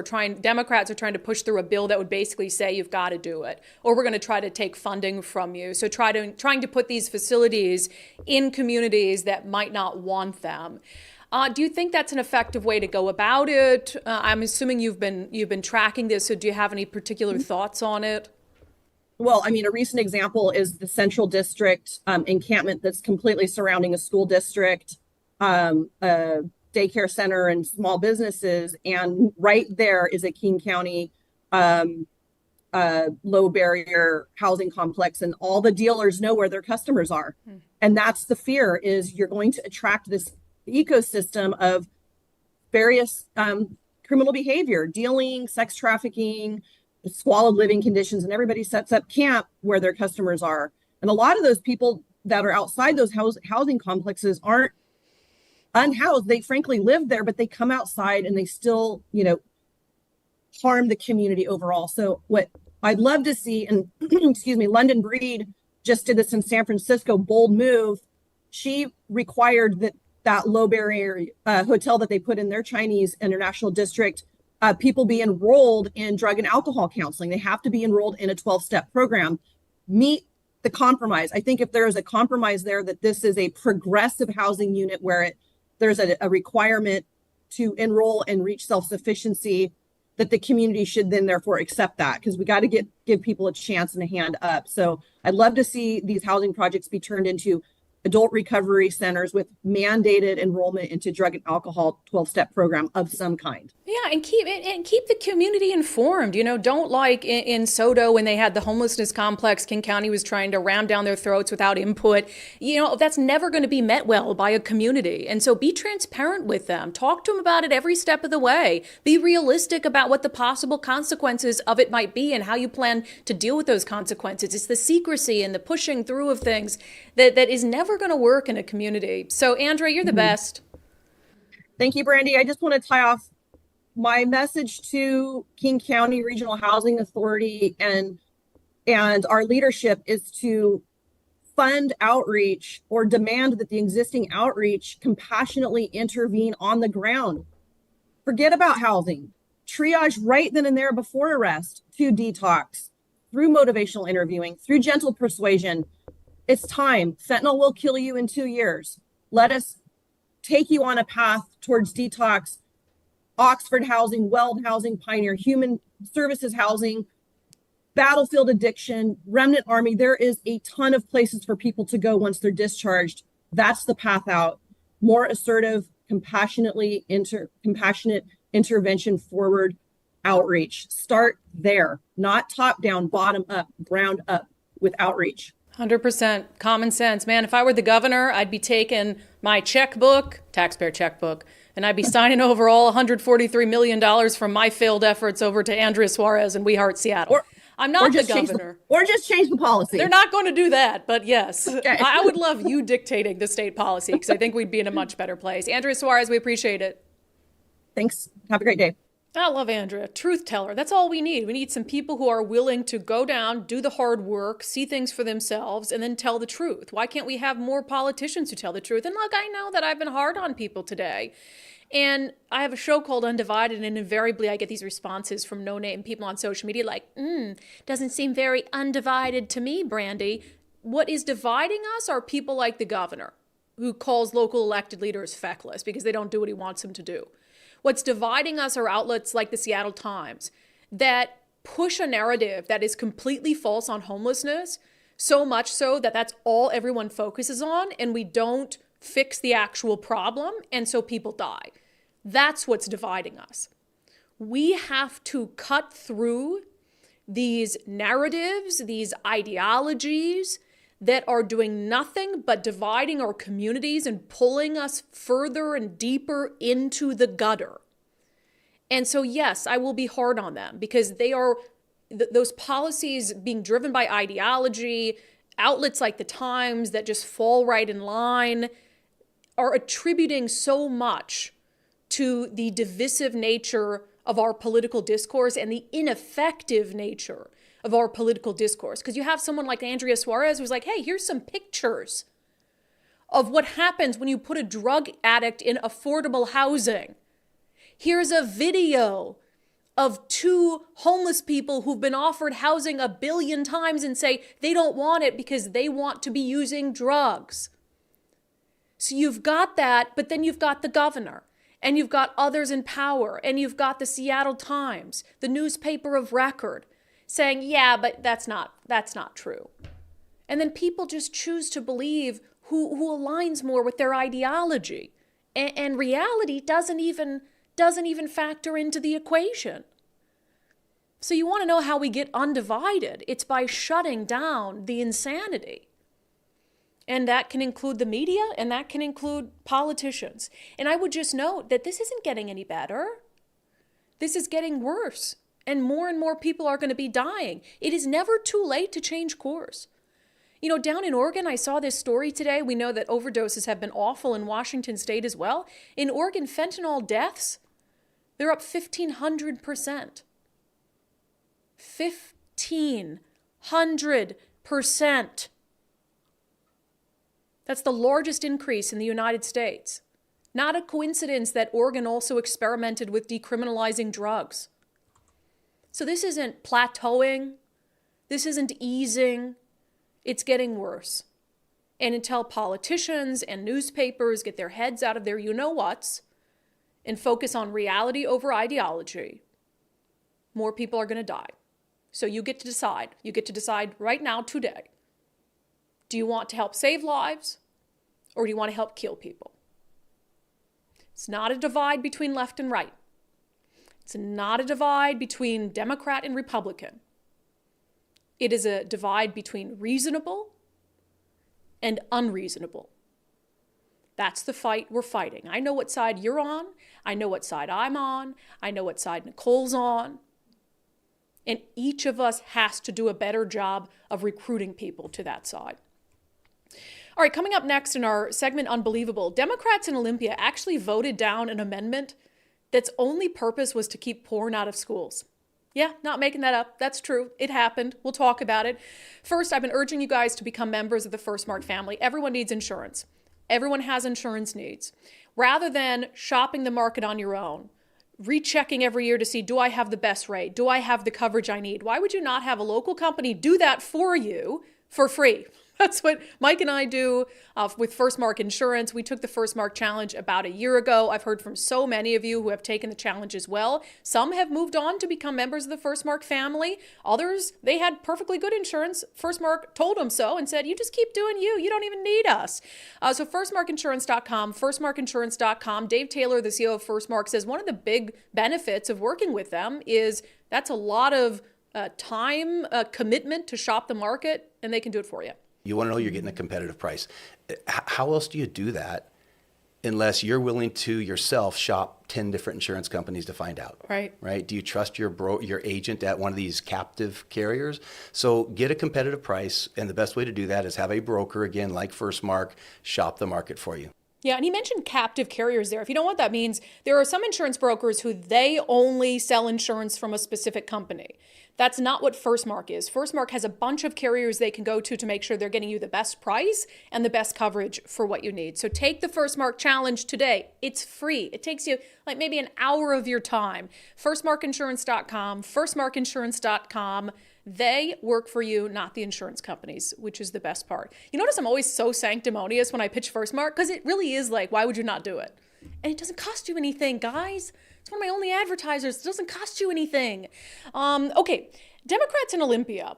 Democrats are trying to push through a bill that would basically say you've got to do it, or we're going to try to take funding from you. So trying to put these facilities in communities that might not want them. Do you think that's an effective way to go about it? I'm assuming you've been tracking this, so do you have any particular thoughts on it? Well, a recent example is the Central District encampment that's completely surrounding a school district, a daycare center and small businesses. And right there is a King County low barrier housing complex, and all the dealers know where their customers are. And that's the fear, is you're going to attract this ecosystem of various criminal behavior, dealing, sex trafficking, squalid living conditions, and everybody sets up camp where their customers are. And a lot of those people that are outside those housing complexes aren't unhoused. They frankly live there, but they come outside and they still, harm the community overall. So what I'd love to see, and London Breed just did this in San Francisco, bold move. She required that low barrier hotel that they put in their Chinese international district, people be enrolled in drug and alcohol counseling. They have to be enrolled in a 12-step program. Meet the compromise. I think if there is a compromise there, that this is a progressive housing unit where there's a requirement to enroll and reach self-sufficiency, that the community should then therefore accept that, because we got to give people a chance and a hand up. So I'd love to see these housing projects be turned into adult recovery centers with mandated enrollment into drug and alcohol 12-step program of some kind. Yeah, and keep the community informed. Don't like in Soto when they had the homelessness complex, King County was trying to ram down their throats without input. That's never going to be met well by a community. And so be transparent with them. Talk to them about it every step of the way. Be realistic about what the possible consequences of it might be and how you plan to deal with those consequences. It's the secrecy and the pushing through of things that is never going to work in a community. So, Andrea, you're the best. Thank you, Brandi. I just want to tie off my message to King County Regional Housing Authority and our leadership is to fund outreach or demand that the existing outreach compassionately intervene on the ground. Forget about housing. Triage right then and there before arrest to detox, through motivational interviewing, through gentle persuasion. It's time. Fentanyl will kill you in 2 years. Let us take you on a path towards detox. Oxford Housing, Weld Housing, Pioneer Human Services Housing, Battlefield Addiction, Remnant Army. There is a ton of places for people to go once they're discharged. That's the path out. More assertive, compassionate intervention forward outreach. Start there, not top down, bottom up, ground up with outreach. 100% common sense. Man, if I were the governor, I'd be taking my checkbook, taxpayer checkbook, and I'd be signing over all $143 million from my failed efforts over to Andrea Suarez and We Heart Seattle. I'm not the governor. Or just change the policy. They're not going to do that, but yes. Okay. I would love you dictating the state policy because I think we'd be in a much better place. Andrea Suarez, we appreciate it. Thanks. Have a great day. I love Andrea. Truth teller. That's all we need. We need some people who are willing to go down, do the hard work, see things for themselves, and then tell the truth. Why can't we have more politicians who tell the truth? And look, I know that I've been hard on people today. And I have a show called Undivided, and invariably I get these responses from no-name people on social media like, doesn't seem very undivided to me, Brandi. What is dividing us are people like the governor, who calls local elected leaders feckless because they don't do what he wants them to do. What's dividing us are outlets like the Seattle Times that push a narrative that is completely false on homelessness, so much so that that's all everyone focuses on, and we don't fix the actual problem, and so people die. That's what's dividing us. We have to cut through these narratives, these ideologies that are doing nothing but dividing our communities and pulling us further and deeper into the gutter. And so, yes, I will be hard on them because they are those policies being driven by ideology, outlets like the Times that just fall right in line are attributing so much to the divisive nature of our political discourse and the ineffective nature of our political discourse. Because you have someone like Andrea Suarez who's like, hey, here's some pictures of what happens when you put a drug addict in affordable housing. Here's a video of 2 homeless people who've been offered housing 1 billion times and say they don't want it because they want to be using drugs. So you've got that, but then you've got the governor, and you've got others in power, and you've got the Seattle Times, the newspaper of record, saying, yeah, but that's not true. And then people just choose to believe who aligns more with their ideology. And reality doesn't even factor into the equation. So you want to know how we get undivided? It's by shutting down the insanity. And that can include the media, and that can include politicians. And I would just note that this isn't getting any better. This is getting worse. And more people are going to be dying. It is never too late to change course. You know, down in Oregon, I saw this story today. We know that overdoses have been awful in Washington state as well. In Oregon, fentanyl deaths, they're up 1,500%. 1,500%. That's the largest increase in the United States. Not a coincidence that Oregon also experimented with decriminalizing drugs. So this isn't plateauing. This isn't easing. It's getting worse. And until politicians and newspapers get their heads out of their you-know-whats and focus on reality over ideology, more people are going to die. So you get to decide. You get to decide right now, today. Do you want to help save lives, or do you want to help kill people? It's not a divide between left and right. It's not a divide between Democrat and Republican. It is a divide between reasonable and unreasonable. That's the fight we're fighting. I know what side you're on. I know what side I'm on. I know what side Nicole's on. And each of us has to do a better job of recruiting people to that side. All right, coming up next in our segment Unbelievable, Democrats in Olympia actually voted down an amendment that's only purpose was to keep porn out of schools. Yeah, not making that up. That's true. It happened. We'll talk about it. First, I've been urging you guys to become members of the First Mark family. Everyone needs insurance. Everyone has insurance needs. Rather than shopping the market on your own, rechecking every year to see, do I have the best rate? Do I have the coverage I need? Why would you not have a local company do that for you for free? That's what Mike and I do with First Mark Insurance. We took the First Mark Challenge about a year ago. I've heard from so many of you who have taken the challenge as well. Some have moved on to become members of the First Mark family. Others, they had perfectly good insurance. First Mark told them so and said, you just keep doing you. You don't even need us. So firstmarkinsurance.com, firstmarkinsurance.com. Dave Taylor, the CEO of First Mark, says one of the big benefits of working with them is that's a lot of time, commitment to shop the market, and they can do it for you. You want to know you're getting a competitive price. How else do you do that unless you're willing to yourself shop 10 different insurance companies to find out? Right? Do you trust your agent at one of these captive carriers? So get a competitive price, and the best way to do that is have a broker, again, like First Mark, shop the market for you. Yeah, and he mentioned captive carriers there. If you don't know what that means, there are some insurance brokers who they only sell insurance from a specific company. That's not what First Mark is. First Mark has a bunch of carriers they can go to make sure they're getting you the best price and the best coverage for what you need. So take the First Mark Challenge today. It's free. It takes you like maybe an hour of your time. Firstmarkinsurance.com, firstmarkinsurance.com. They work for you, not the insurance companies, which is the best part. You notice I'm always so sanctimonious when I pitch First Mark because it really is like, why would you not do it? And it doesn't cost you anything, guys. It's one of my only advertisers. It doesn't cost you anything. Okay, Democrats in Olympia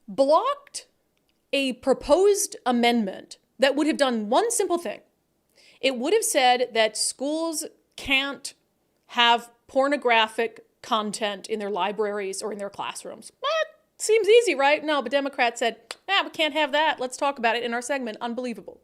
blocked a proposed amendment that would have done one simple thing. It would have said that schools can't have pornographic content in their libraries or in their classrooms. Seems easy, right? No, but Democrats said, we can't have that. Let's talk about it in our segment, Unbelievable.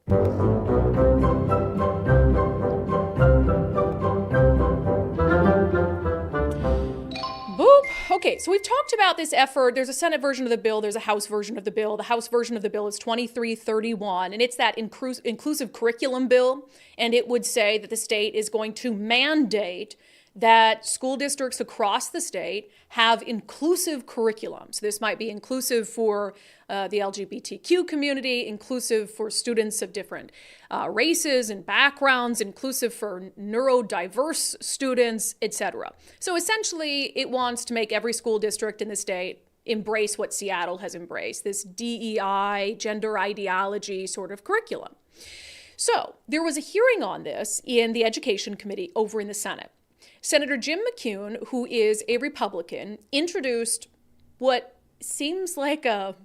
Boop. Okay, so we've talked about this effort. There's a Senate version of the bill. There's a House version of the bill. The House version of the bill is 2331, and it's that inclusive curriculum bill. And it would say that the state is going to mandate that school districts across the state have inclusive curriculums. This might be inclusive for the LGBTQ community, inclusive for students of different races and backgrounds, inclusive for neurodiverse students, etc. So essentially, it wants to make every school district in the state embrace what Seattle has embraced, this DEI, gender ideology sort of curriculum. So there was a hearing on this in the Education Committee over in the Senate. Senator Jim McCune, who is a Republican, introduced what seems like a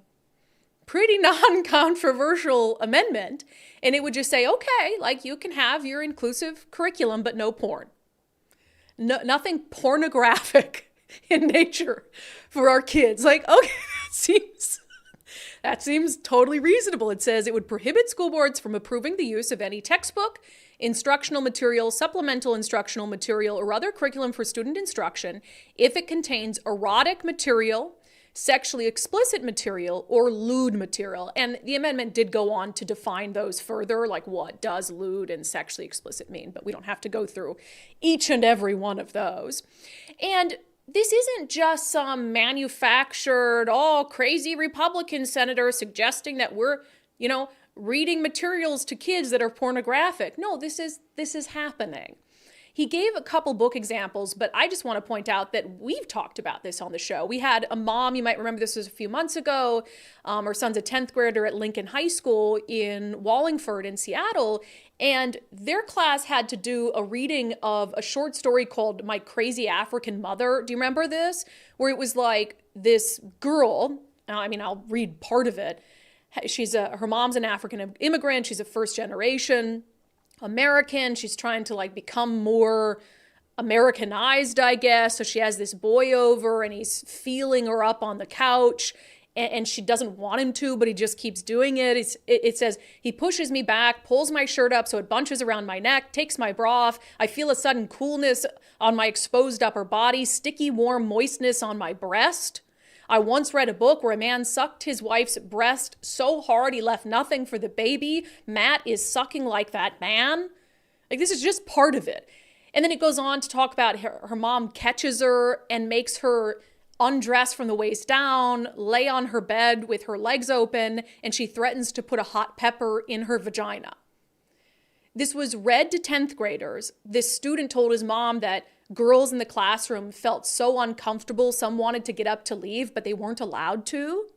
pretty non-controversial amendment, and it would just say, okay, like you can have your inclusive curriculum, but no porn. No, nothing pornographic in nature for our kids. Like, okay, that seems totally reasonable. It says it would prohibit school boards from approving the use of any textbook, instructional material, supplemental instructional material, or other curriculum for student instruction if it contains erotic material, sexually explicit material, or lewd material. And the amendment did go on to define those further, like what does lewd and sexually explicit mean, but we don't have to go through each and every one of those. And this isn't just some manufactured, crazy Republican senator suggesting that we're, reading materials to kids that are pornographic. No, this is happening. He gave a couple book examples, but I just want to point out that we've talked about this on the show. We had a mom, you might remember this was a few months ago, our son's a 10th grader at Lincoln High School in Wallingford in Seattle, and their class had to do a reading of a short story called My Crazy African Mother. Do you remember this? Where it was like this girl, I'll read part of it, her mom's an African immigrant. She's a first generation American. She's trying to like become more Americanized, I guess. So she has this boy over and he's feeling her up on the couch and she doesn't want him to, but he just keeps doing it. It says, he pushes me back, pulls my shirt up so it bunches around my neck, takes my bra off. I feel a sudden coolness on my exposed upper body, sticky, warm moistness on my breast. I once read a book where a man sucked his wife's breast so hard he left nothing for the baby. Matt is sucking like that man. Like, this is just part of it. And then it goes on to talk about her mom catches her and makes her undress from the waist down, lay on her bed with her legs open, and she threatens to put a hot pepper in her vagina. This was read to 10th graders. This student told his mom that girls in the classroom felt so uncomfortable, some wanted to get up to leave, but they weren't allowed to.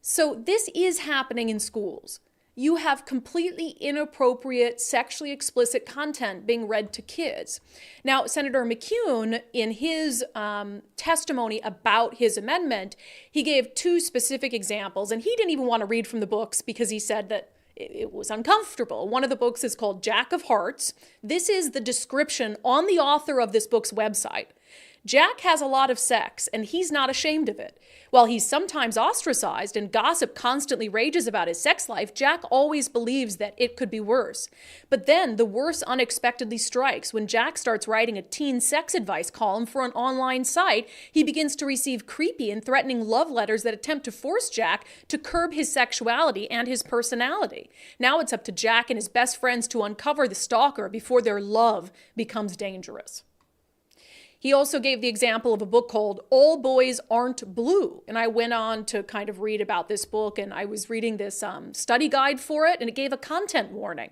So this is happening in schools. You have completely inappropriate, sexually explicit content being read to kids. Now, Senator McCune, in his testimony about his amendment, he gave two specific examples, and he didn't even want to read from the books because he said that it was uncomfortable. One of the books is called Jack of Hearts. This is the description on the author of this book's website. Jack has a lot of sex, and he's not ashamed of it. While he's sometimes ostracized and gossip constantly rages about his sex life, Jack always believes that it could be worse. But then the worst unexpectedly strikes. When Jack starts writing a teen sex advice column for an online site, he begins to receive creepy and threatening love letters that attempt to force Jack to curb his sexuality and his personality. Now it's up to Jack and his best friends to uncover the stalker before their love becomes dangerous. He also gave the example of a book called All Boys Aren't Blue. And I went on to kind of read about this book, and I was reading this study guide for it, and it gave a content warning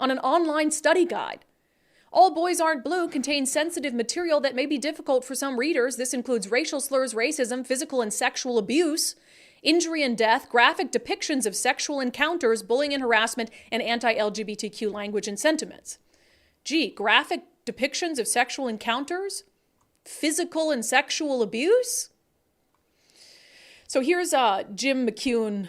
on an online study guide. All Boys Aren't Blue contains sensitive material that may be difficult for some readers. This includes racial slurs, racism, physical and sexual abuse, injury and death, graphic depictions of sexual encounters, bullying and harassment, and anti-LGBTQ language and sentiments. Gee, graphic depictions of sexual encounters? Physical and sexual abuse? So here's Jim McCune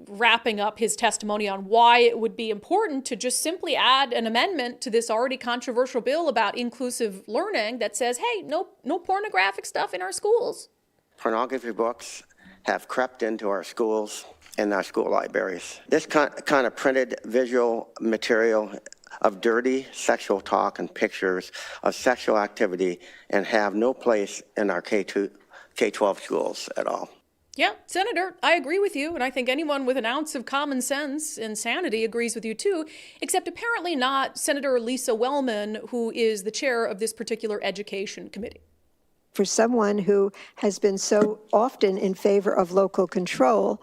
wrapping up his testimony on why it would be important to just simply add an amendment to this already controversial bill about inclusive learning that says, hey, no pornographic stuff in our schools. Pornography books have crept into our schools and our school libraries. This kind of printed visual material of dirty sexual talk and pictures of sexual activity and have no place in our K-12 schools at all. Yeah, Senator, I agree with you, and I think anyone with an ounce of common sense and sanity agrees with you too, except apparently not Senator Lisa Wellman, who is the chair of this particular education committee. For someone who has been so often in favor of local control,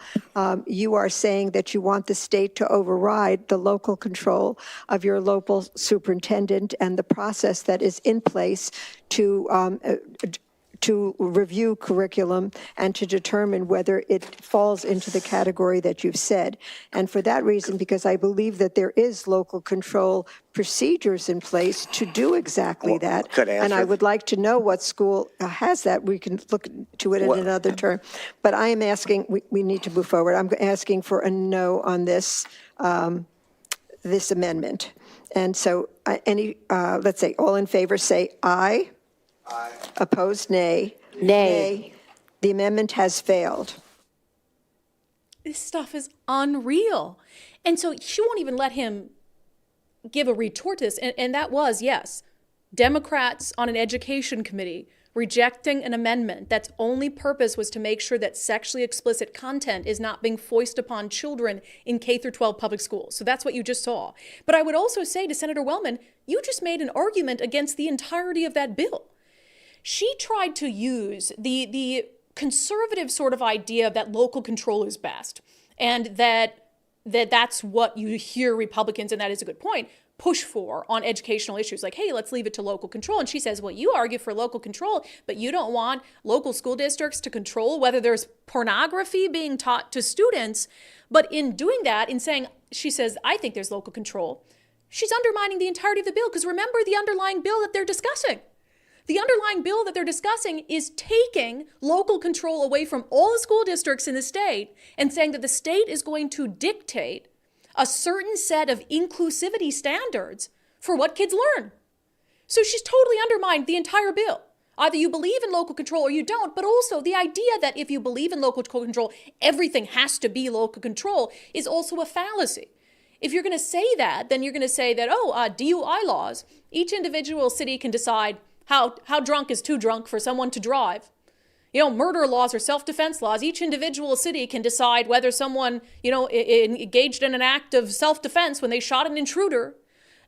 you are saying that you want the state to override the local control of your local superintendent and the process that is in place to review curriculum and to determine whether it falls into the category that you've said. And for that reason, because I believe that there is local control procedures in place to do exactly that. And I would like to know what school has that. We can look to it in another term. But I am asking, we need to move forward. I'm asking for a no on this, this amendment. And so let's say all in favor say aye. Aye. Opposed, nay. Nay. The amendment has failed. This stuff is unreal. And so she won't even let him give a retort to this. And that was, yes, Democrats on an education committee rejecting an amendment that's only purpose was to make sure that sexually explicit content is not being foisted upon children in K-12 public schools. So that's what you just saw. But I would also say to Senator Wellman, you just made an argument against the entirety of that bill. She tried to use the conservative sort of idea that local control is best, and that's what you hear Republicans, and that is a good point, push for on educational issues. Like, hey, let's leave it to local control. And she says, well, you argue for local control, but you don't want local school districts to control whether there's pornography being taught to students. But in doing that, in saying, she says, I think there's local control, she's undermining the entirety of the bill, because remember the underlying bill that they're discussing. The underlying bill that they're discussing is taking local control away from all the school districts in the state and saying that the state is going to dictate a certain set of inclusivity standards for what kids learn. So she's totally undermined the entire bill. Either you believe in local control or you don't, but also the idea that if you believe in local control, everything has to be local control is also a fallacy. If you're going to say that, then you're going to say that, DUI laws, each individual city can decide how drunk is too drunk for someone to drive. Murder laws or self-defense laws, each individual city can decide whether someone, engaged in an act of self-defense when they shot an intruder.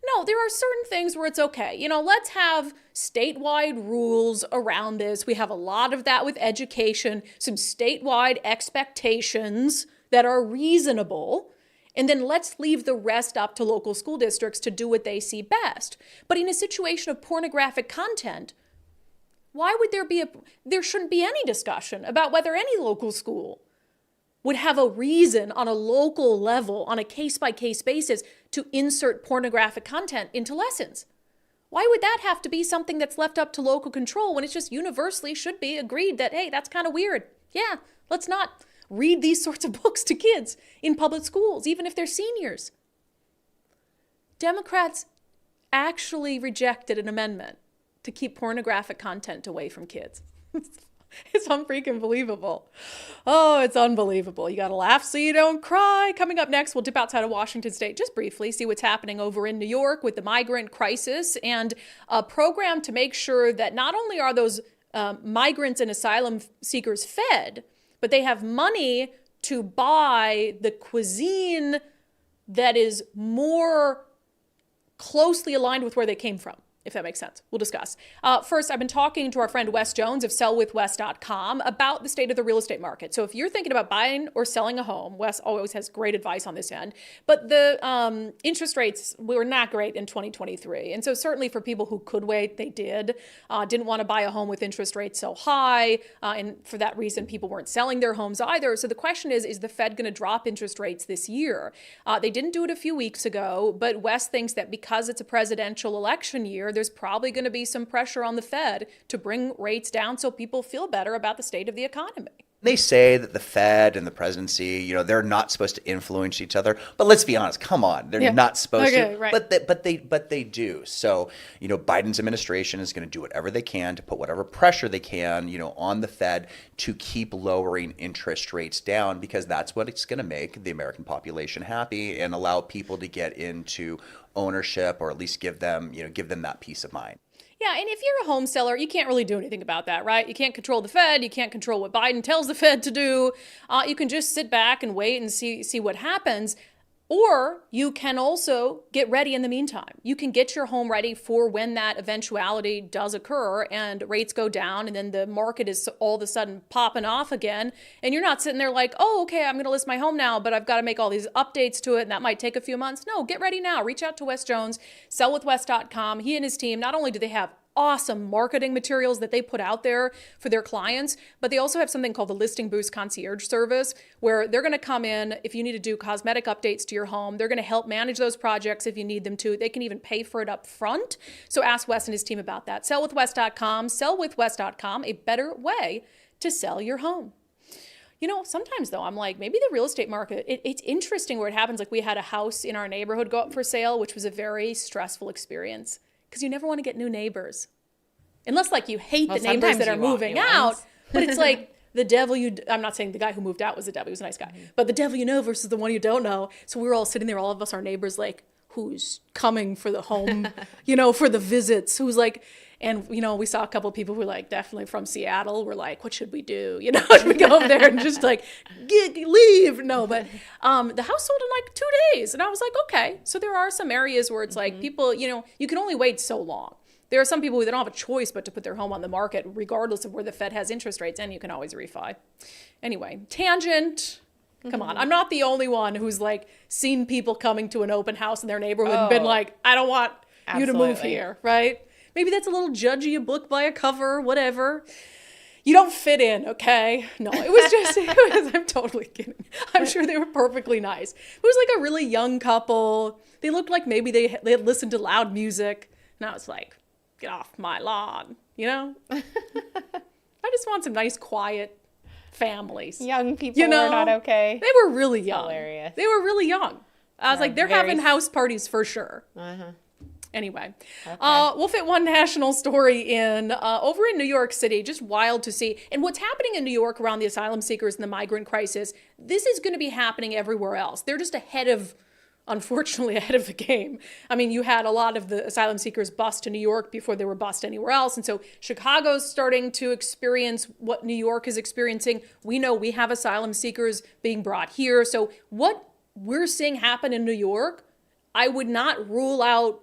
No, there are certain things where it's okay. Let's have statewide rules around this. We have a lot of that with education, some statewide expectations that are reasonable. And then let's leave the rest up to local school districts to do what they see best. But in a situation of pornographic content, why would there shouldn't be any discussion about whether any local school would have a reason on a local level, on a case-by-case basis, to insert pornographic content into lessons. Why would that have to be something that's left up to local control when it's just universally should be agreed that, hey, that's kind of weird. Yeah, let's not read these sorts of books to kids in public schools, even if they're seniors. Democrats actually rejected an amendment to keep pornographic content away from kids. It's unfreaking believable. Oh, it's unbelievable. You got to laugh so you don't cry. Coming up next, we'll dip outside of Washington State just briefly, see what's happening over in New York with the migrant crisis and a program to make sure that not only are those migrants and asylum seekers fed, but they have money to buy the cuisine that is more closely aligned with where they came from, if that makes sense. We'll discuss. First, I've been talking to our friend Wes Jones of sellwithwes.com about the state of the real estate market. So if you're thinking about buying or selling a home, Wes always has great advice on this end. But the interest rates were not great in 2023. And so certainly for people who could wait, they did. Didn't want to buy a home with interest rates so high. And for that reason, people weren't selling their homes either. So the question is the Fed going to drop interest rates this year? They didn't do it a few weeks ago, but Wes thinks that because it's a presidential election year, there's probably going to be some pressure on the Fed to bring rates down so people feel better about the state of the economy. They say that the Fed and the presidency, they're not supposed to influence each other. But let's be honest, come on, they're not supposed to. Right. But they do. So, Biden's administration is going to do whatever they can to put whatever pressure they can, on the Fed to keep lowering interest rates down, because that's what it's going to make the American population happy and allow people to get into ownership, or at least give them that peace of mind. Yeah, and if you're a home seller, you can't really do anything about that, right? You can't control the Fed. You can't control what Biden tells the Fed to do. You can just sit back and wait and see what happens. Or you can also get ready in the meantime. You can get your home ready for when that eventuality does occur and rates go down and then the market is all of a sudden popping off again. And you're not sitting there like, oh, okay, I'm going to list my home now, but I've got to make all these updates to it and that might take a few months. No, get ready now. Reach out to Wes Jones, sellwithwes.com. He and his team, not only do they have awesome marketing materials that they put out there for their clients, but they also have something called the Listing Boost Concierge Service, where they're going to come in if you need to do cosmetic updates to your home. They're going to help manage those projects if you need them to. They can even pay for it up front. So ask Wes and his team about that. Sellwithwes.com, sellwithwes.com, a better way to sell your home. Sometimes though, I'm like, maybe the real estate market, it's interesting where it happens. Like we had a house in our neighborhood go up for sale, which was a very stressful experience. Because you never want to get new neighbors. Unless you hate the neighbors that are moving out. But it's like the devil I'm not saying the guy who moved out was the devil, he was a nice guy. But the devil you know versus the one you don't know. So we were all sitting there, all of us, our neighbors, like, who's coming for the home, for the visits, who's like, and, we saw a couple of people who were like, definitely from Seattle. We're like, what should we do? Should we go over there and just like, leave? No, but the house sold in 2 days. And I was like, okay. So there are some areas where it's like people, you can only wait so long. There are some people who they don't have a choice but to put their home on the market, regardless of where the Fed has interest rates, and you can always refi. Anyway, tangent. Come on. I'm not the only one who's like seen people coming to an open house in their neighborhood and been like, I don't want you to move here, right? Maybe that's a little judgy, a book by a cover, whatever. You don't fit in, okay? No, I'm totally kidding. I'm sure they were perfectly nice. It was like a really young couple. They looked like maybe they had listened to loud music. And I was like, get off my lawn, you know? I just want some nice, quiet families. Young people were not okay. They were really young. Hilarious. They were really young. I was like, they're having house parties for sure. Anyway, we'll fit one national story in. Over in New York City, just wild to see. And what's happening in New York around the asylum seekers and the migrant crisis, this is going to be happening everywhere else. They're just unfortunately ahead of the game. I mean, you had a lot of the asylum seekers bust to New York before they were bust anywhere else. And so Chicago's starting to experience what New York is experiencing. We know we have asylum seekers being brought here. So what we're seeing happen in New York, I would not rule out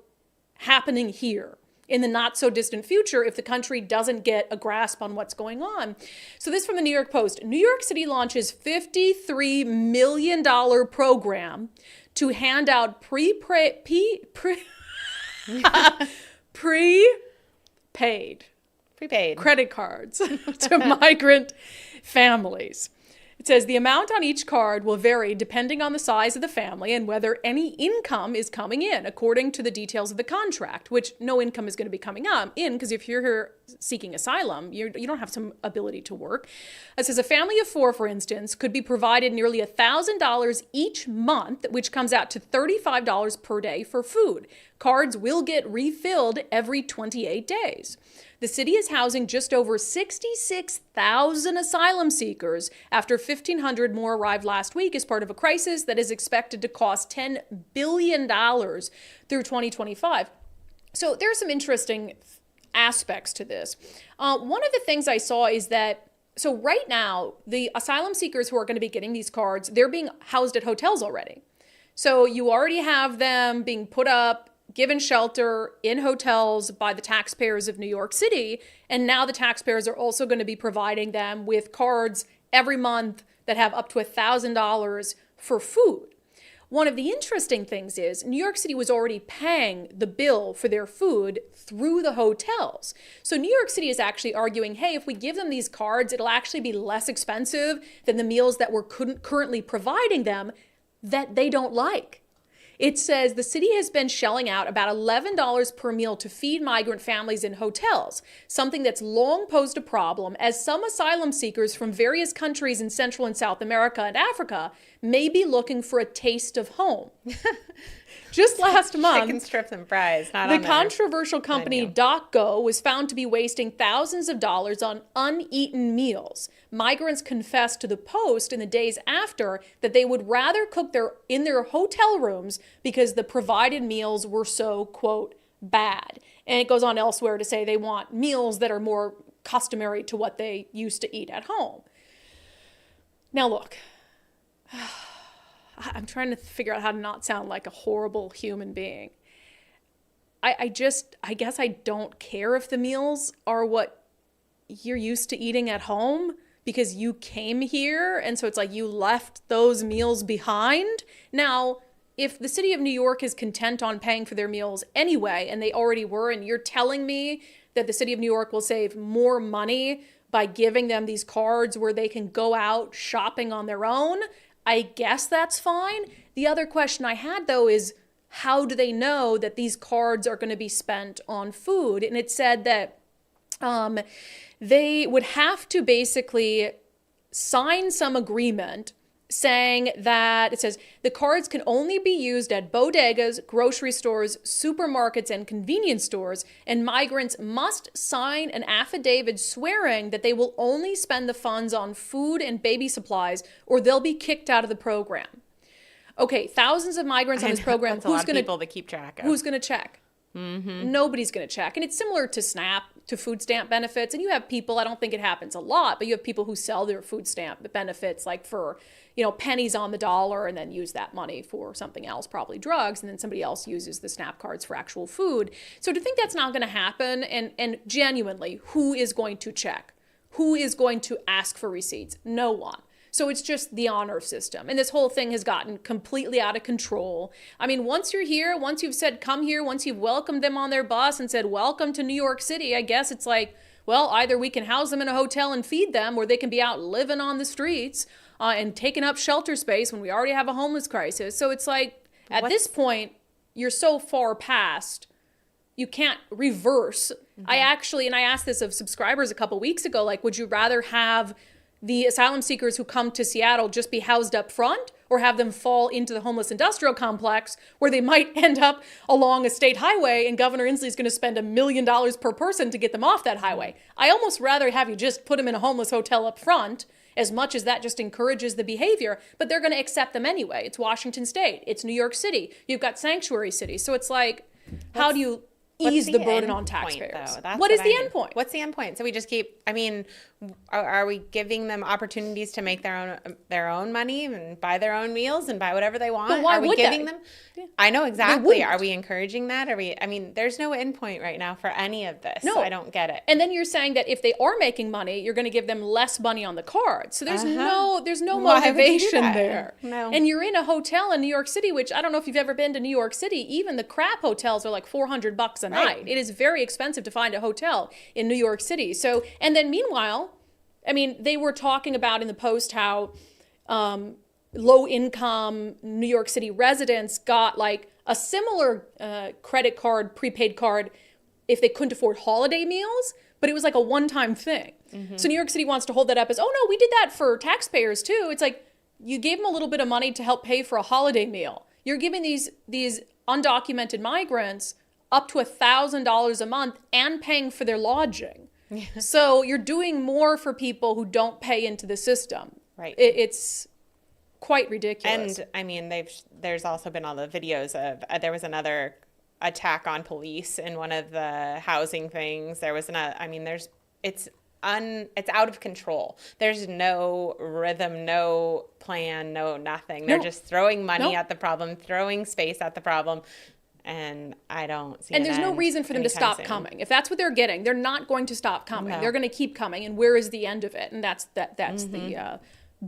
happening here in the not so distant future if the country doesn't get a grasp on what's going on. So this from the New York Post. New York City launches $53 million program to hand out prepaid credit cards to migrant families. It says the amount on each card will vary depending on the size of the family and whether any income is coming in, according to the details of the contract, which no income is going to be coming in because if you're here seeking asylum, you don't have some ability to work. It says a family of 4, for instance, could be provided nearly $1,000 each month, which comes out to $35 per day for food. Cards will get refilled every 28 days. The city is housing just over 66,000 asylum seekers after 1,500 more arrived last week as part of a crisis that is expected to cost $10 billion through 2025. So there are some interesting aspects to this. One of the things I saw is that, so right now, the asylum seekers who are going to be getting these cards, they're being housed at hotels already. So you already have them being put up, given shelter in hotels by the taxpayers of New York City. And now the taxpayers are also going to be providing them with cards every month that have up to $1,000 for food. One of the interesting things is New York City was already paying the bill for their food through the hotels. So New York City is actually arguing, hey, if we give them these cards, it'll actually be less expensive than the meals that we're currently providing them that they don't like. It says the city has been shelling out about $11 per meal to feed migrant families in hotels, something that's long posed a problem as some asylum seekers from various countries in Central and South America and Africa may be looking for a taste of home. Just last month, chicken strips and fries. The controversial company DocGo was found to be wasting thousands of dollars on uneaten meals. Migrants confessed to the Post in the days after that they would rather cook in their hotel rooms because the provided meals were so, quote, bad. And it goes on elsewhere to say they want meals that are more customary to what they used to eat at home. Now look, I'm trying to figure out how to not sound like a horrible human being. I guess I don't care if the meals are what you're used to eating at home because you came here and so it's like you left those meals behind. Now, if the city of New York is content on paying for their meals anyway, and they already were, and you're telling me that the city of New York will save more money by giving them these cards where they can go out shopping on their own, I guess that's fine. The other question I had, though, is how do they know that these cards are going to be spent on food? And it said that they would have to basically sign some agreement saying that, it says, the cards can only be used at bodegas, grocery stores, supermarkets, and convenience stores, and migrants must sign an affidavit swearing that they will only spend the funds on food and baby supplies, or they'll be kicked out of the program. Okay, thousands of migrants on this program. That's a lot of people to keep track of. Who's going to check? Mm-hmm. Nobody's going to check. And it's similar to SNAP, to food stamp benefits. And you have people, I don't think it happens a lot, but you have people who sell their food stamp benefits like for, pennies on the dollar and then use that money for something else, probably drugs. And then somebody else uses the SNAP cards for actual food. So to think that's not going to happen, and genuinely, who is going to check? Who is going to ask for receipts? No one. So it's just the honor system. And this whole thing has gotten completely out of control. I mean, once you're here, once you've said, come here, once you've welcomed them on their bus and said, welcome to New York City, I guess it's like, well, either we can house them in a hotel and feed them, or they can be out living on the streets and taking up shelter space when we already have a homeless crisis. So it's like, at this point, you're so far past, reverse. I asked this of subscribers a couple weeks ago, like, would you rather have the asylum seekers who come to Seattle just be housed up front, or have them fall into the homeless industrial complex where they might end up along a state highway and Governor Inslee is going to spend $1 million per person to get them off that highway? I almost rather have you just put them in a homeless hotel up front, as much as that just encourages the behavior, but they're going to accept them anyway. It's Washington State. It's New York City. You've got sanctuary cities. So it's like, how do you ease the burden on taxpayers? What is the end point? What's the end point? So we just keep, I mean, are we giving them opportunities to make their own money and buy their own meals and buy whatever they want? But why are we would giving they? them? I know exactly. Are we encouraging that? I mean, there's no end point right now for any of this. No. I don't get it. And then you're saying that if they are making money, you're going to give them less money on the card. So there's no motivation there. No. And you're in a hotel in New York City, which I don't know if you've ever been to New York City. Even the crap hotels are like $400 a night. It is very expensive to find a hotel in New York City. So, and then meanwhile, I mean, they were talking about in the Post how low-income New York City residents got like a similar credit card, prepaid card, if they couldn't afford holiday meals, but it was like a one-time thing. So New York City wants to hold that up as, oh no, we did that for taxpayers too. It's like, you gave them a little bit of money to help pay for a holiday meal. You're giving these undocumented migrants up to $1,000 a month and paying for their lodging. So you're doing more for people who don't pay into the system. Right. It's quite ridiculous. And I mean, there's also been all the videos of there was another attack on police in one of the housing things. There was it's out of control. There's no rhythm, no plan, no nothing. They're just throwing money at the problem, throwing space at the problem. And I don't see. And there's no reason for them to stop coming. If that's what they're getting, they're not going to stop coming. No. They're going to keep coming. And where is the end of it? And that's the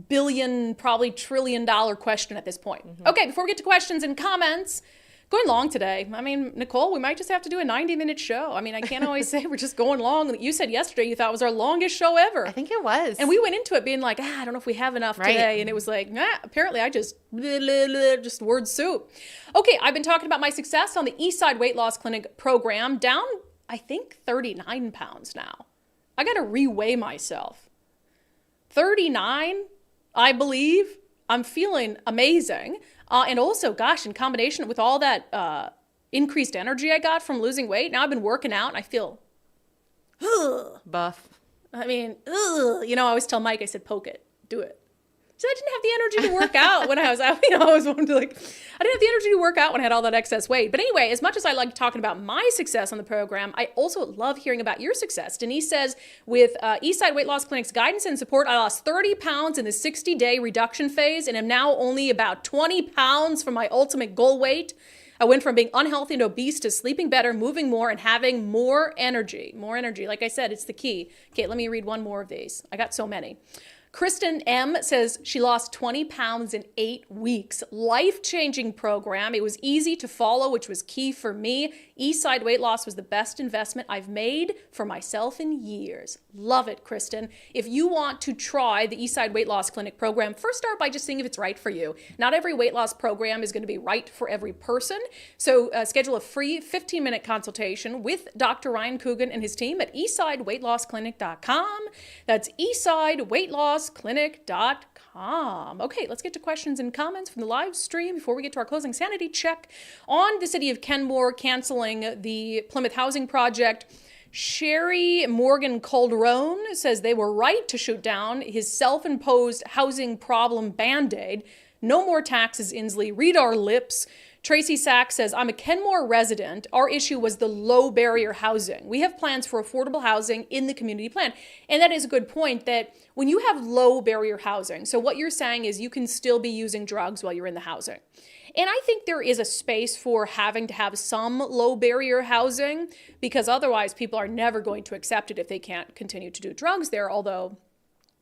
billion, probably $1 trillion question at this point. Okay, before we get to questions and comments, going long today. I mean, Nicole, we might just have to do a 90-minute show. I mean, I can't always say we're just going long. You said yesterday you thought it was our longest show ever. I think it was. And we went into it being like, I don't know if we have enough today. And it was like, apparently I just word soup. Okay, I've been talking about my success on the Eastside Weight Loss Clinic program, down, I think, 39 pounds now. I got to reweigh myself. 39, I believe. I'm feeling amazing. And also, gosh, in combination with all that increased energy I got from losing weight, now I've been working out and I feel buff. I mean, I always tell Mike, I said, poke it, do it. So I didn't have the energy to work out when I was, I didn't have the energy to work out when I had all that excess weight. But anyway, as much as I like talking about my success on the program, I also love hearing about your success. Denise says, with Eastside Weight Loss Clinic's guidance and support, I lost 30 pounds in the 60-day reduction phase and am now only about 20 pounds from my ultimate goal weight. I went from being unhealthy and obese to sleeping better, moving more, and having more energy. More energy. Like I said, it's the key. Okay, let me read one more of these. I got so many. Kristen M. says she lost 20 pounds in 8 weeks. Life-changing program. It was easy to follow, which was key for me. Eastside Weight Loss was the best investment I've made for myself in years. Love it, Kristen. If you want to try the Eastside Weight Loss Clinic program, first start by just seeing if it's right for you. Not every weight loss program is going to be right for every person. So schedule a free 15-minute consultation with Dr. Ryan Coogan and his team at eastsideweightlossclinic.com. That's eastsideweightlossclinic.com. Okay, let's get to questions and comments from the live stream before we get to our closing sanity check on the city of Kenmore canceling the Plymouth housing project. Sherry Morgan Calderon says they were right to shoot down his self-imposed housing problem Band-Aid. No more taxes, Inslee. Read our lips. Tracy Sachs says, I'm a Kenmore resident. Our issue was the low barrier housing. We have plans for affordable housing in the community plan. And that is a good point, that when you have low barrier housing, so what you're saying is you can still be using drugs while you're in the housing. And I think there is a space for having to have some low barrier housing, because otherwise people are never going to accept it if they can't continue to do drugs there, although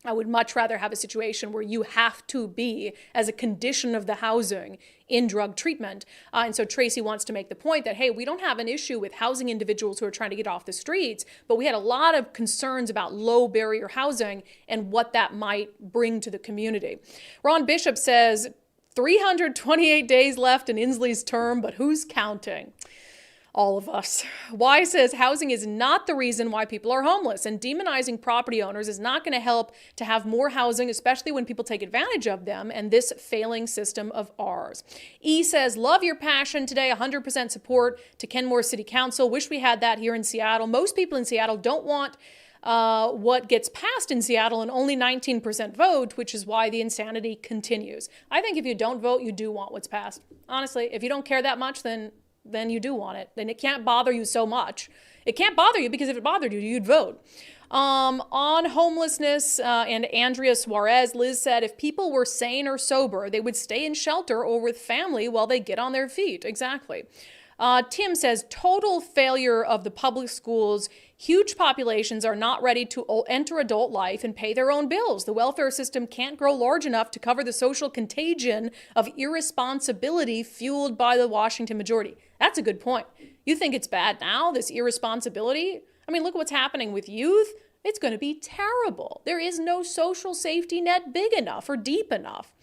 I would much rather have a situation where you have to be, as a condition of the housing, in drug treatment. And so Tracy wants to make the point that, hey, we don't have an issue with housing individuals who are trying to get off the streets, but we had a lot of concerns about low barrier housing and what that might bring to the community. Ron Bishop says, 328 days left in Inslee's term, but who's counting? All of us. Y says housing is not the reason why people are homeless, and demonizing property owners is not going to help to have more housing, especially when people take advantage of them and this failing system of ours. E says, love your passion today, 100% support to Kenmore City Council. Wish we had that here in Seattle. Most people in Seattle don't want what gets passed in Seattle and only 19% vote, which is why the insanity continues. I think if you don't vote, you do want what's passed. Honestly, if you don't care that much, then you do want it. Then it can't bother you so much. It can't bother you because if it bothered you, you'd vote. On homelessness and Andrea Suarez, Liz said if people were sane or sober, they would stay in shelter or with family while they get on their feet. Exactly. Tim says total failure of the public schools. Huge populations are not ready to enter adult life and pay their own bills. The welfare system can't grow large enough to cover the social contagion of irresponsibility fueled by the Washington majority. That's a good point. You think it's bad now, this irresponsibility? I mean, look what's happening with youth. It's going to be terrible. There is no social safety net big enough or deep enough.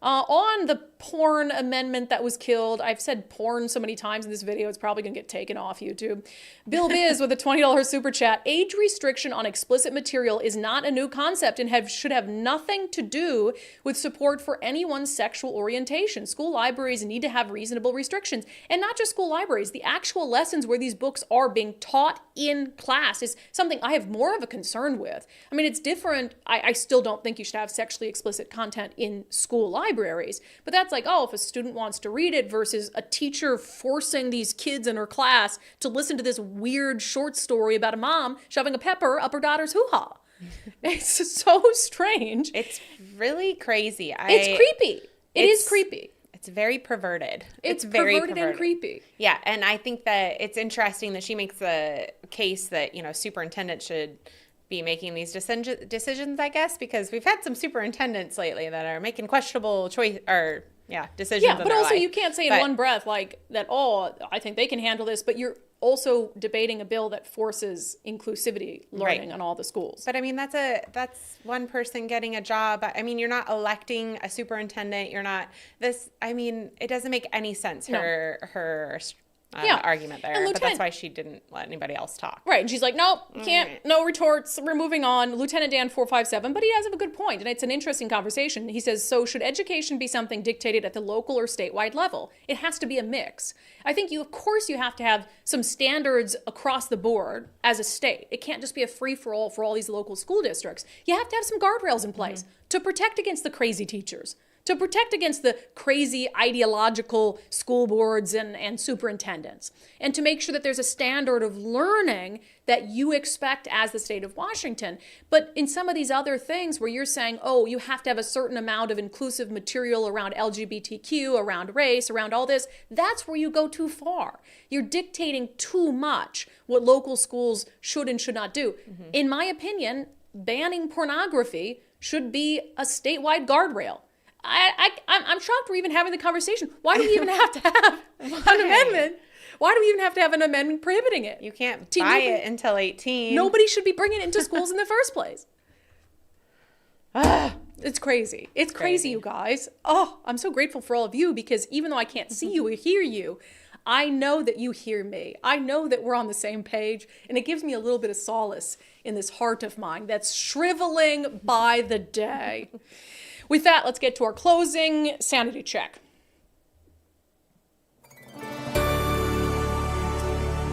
On the porn amendment that was killed, I've said porn so many times in this video, it's probably going to get taken off YouTube. Bill Biz with a $20 super chat. Age restriction on explicit material is not a new concept and should have nothing to do with support for anyone's sexual orientation. School libraries need to have reasonable restrictions. And not just school libraries, the actual lessons where these books are being taught in class is something I have more of a concern with. I mean, it's different. I still don't think you should have sexually explicit content in school libraries, but that's like, oh, if a student wants to read it versus a teacher forcing these kids in her class to listen to this weird short story about a mom shoving a pepper up her daughter's hoo-ha. It's so strange. It's really crazy. It's creepy. It is creepy. It's very perverted. It's very perverted and creepy. Yeah, and I think that it's interesting that she makes the case that, superintendents should be making these decisions, I guess, because we've had some superintendents lately that are making questionable decisions. Yeah, but also you can't say in one breath like that, oh, I think they can handle this, but you're also debating a bill that forces inclusivity learning on all the schools. But I mean, that's one person getting a job. I mean, you're not electing a superintendent. You're not it doesn't make any sense, her argument there, but that's why she didn't let anybody else talk. Right, and she's like, nope, can't, no retorts, we're moving on. Lieutenant Dan 457, but he does have a good point, and it's an interesting conversation. He says, so should education be something dictated at the local or statewide level? It has to be a mix. I think of course you have to have some standards across the board as a state. It can't just be a free-for-all for all these local school districts. You have to have some guardrails in place to protect against the crazy teachers, to protect against the crazy ideological school boards and superintendents, and to make sure that there's a standard of learning that you expect as the state of Washington. But in some of these other things where you're saying, oh, you have to have a certain amount of inclusive material around LGBTQ, around race, around all this, that's where you go too far. You're dictating too much what local schools should and should not do. In my opinion, banning pornography should be a statewide guardrail. I'm shocked we're even having the conversation. Why do we even have to have an amendment? Why do we even have to have an amendment prohibiting it? You can't buy it until 18. Nobody should be bringing it into schools in the first place. It's crazy. It's crazy, you guys. Oh, I'm so grateful for all of you because even though I can't see you or hear you, I know that you hear me. I know that we're on the same page, and it gives me a little bit of solace in this heart of mine that's shriveling by the day. With that, let's get to our closing sanity check.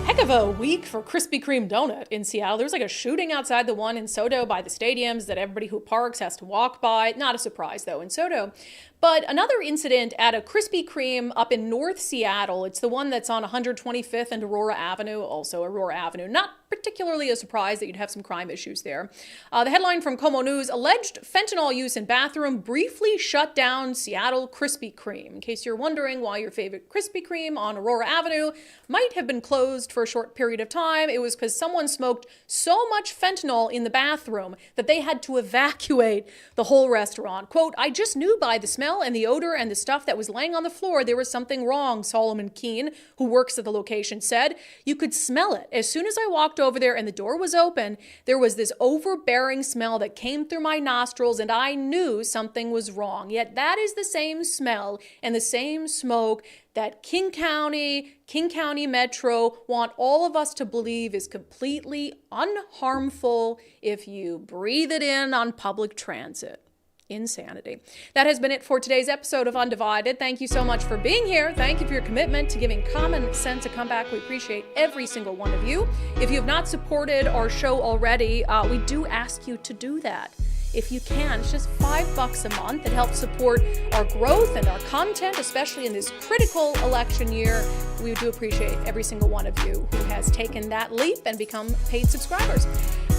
Heck of a week for Krispy Kreme donut in Seattle. There's like a shooting outside the one in Soto by the stadiums that everybody who parks has to walk by. Not a surprise, though, in Soto. But another incident at a Krispy Kreme up in North Seattle. It's the one that's on 125th and Aurora Avenue, also Aurora Avenue. Not particularly a surprise that you'd have some crime issues there. The headline from Como News, alleged fentanyl use in bathroom briefly shut down Seattle Krispy Kreme. In case you're wondering why your favorite Krispy Kreme on Aurora Avenue might have been closed for a short period of time, it was because someone smoked so much fentanyl in the bathroom that they had to evacuate the whole restaurant. Quote, I just knew by the smell smell and the odor and the stuff that was laying on the floor, there was something wrong, Solomon Keene, who works at the location, said. You could smell it. As soon as I walked over there and the door was open, there was this overbearing smell that came through my nostrils, and I knew something was wrong. Yet that is the same smell and the same smoke that King County Metro want all of us to believe is completely unharmful if you breathe it in on public transit. Insanity. That has been it for today's episode of Undivided. Thank you so much for being here. Thank you for your commitment to giving common sense a comeback. We appreciate every single one of you. If you have not supported our show already, we do ask you to do that. If you can, it's just $5 a month. It helps support our growth and our content, especially in this critical election year. We do appreciate every single one of you who has taken that leap and become paid subscribers.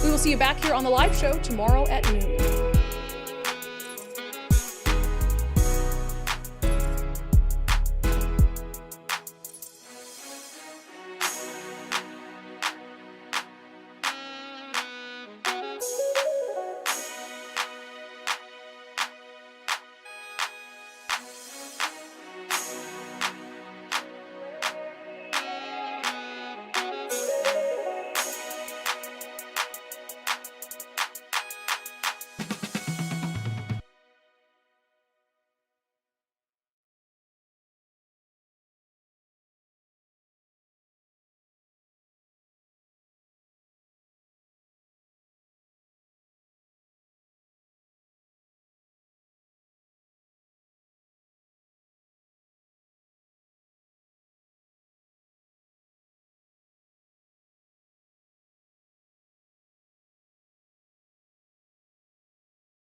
We will see you back here on the live show tomorrow at noon.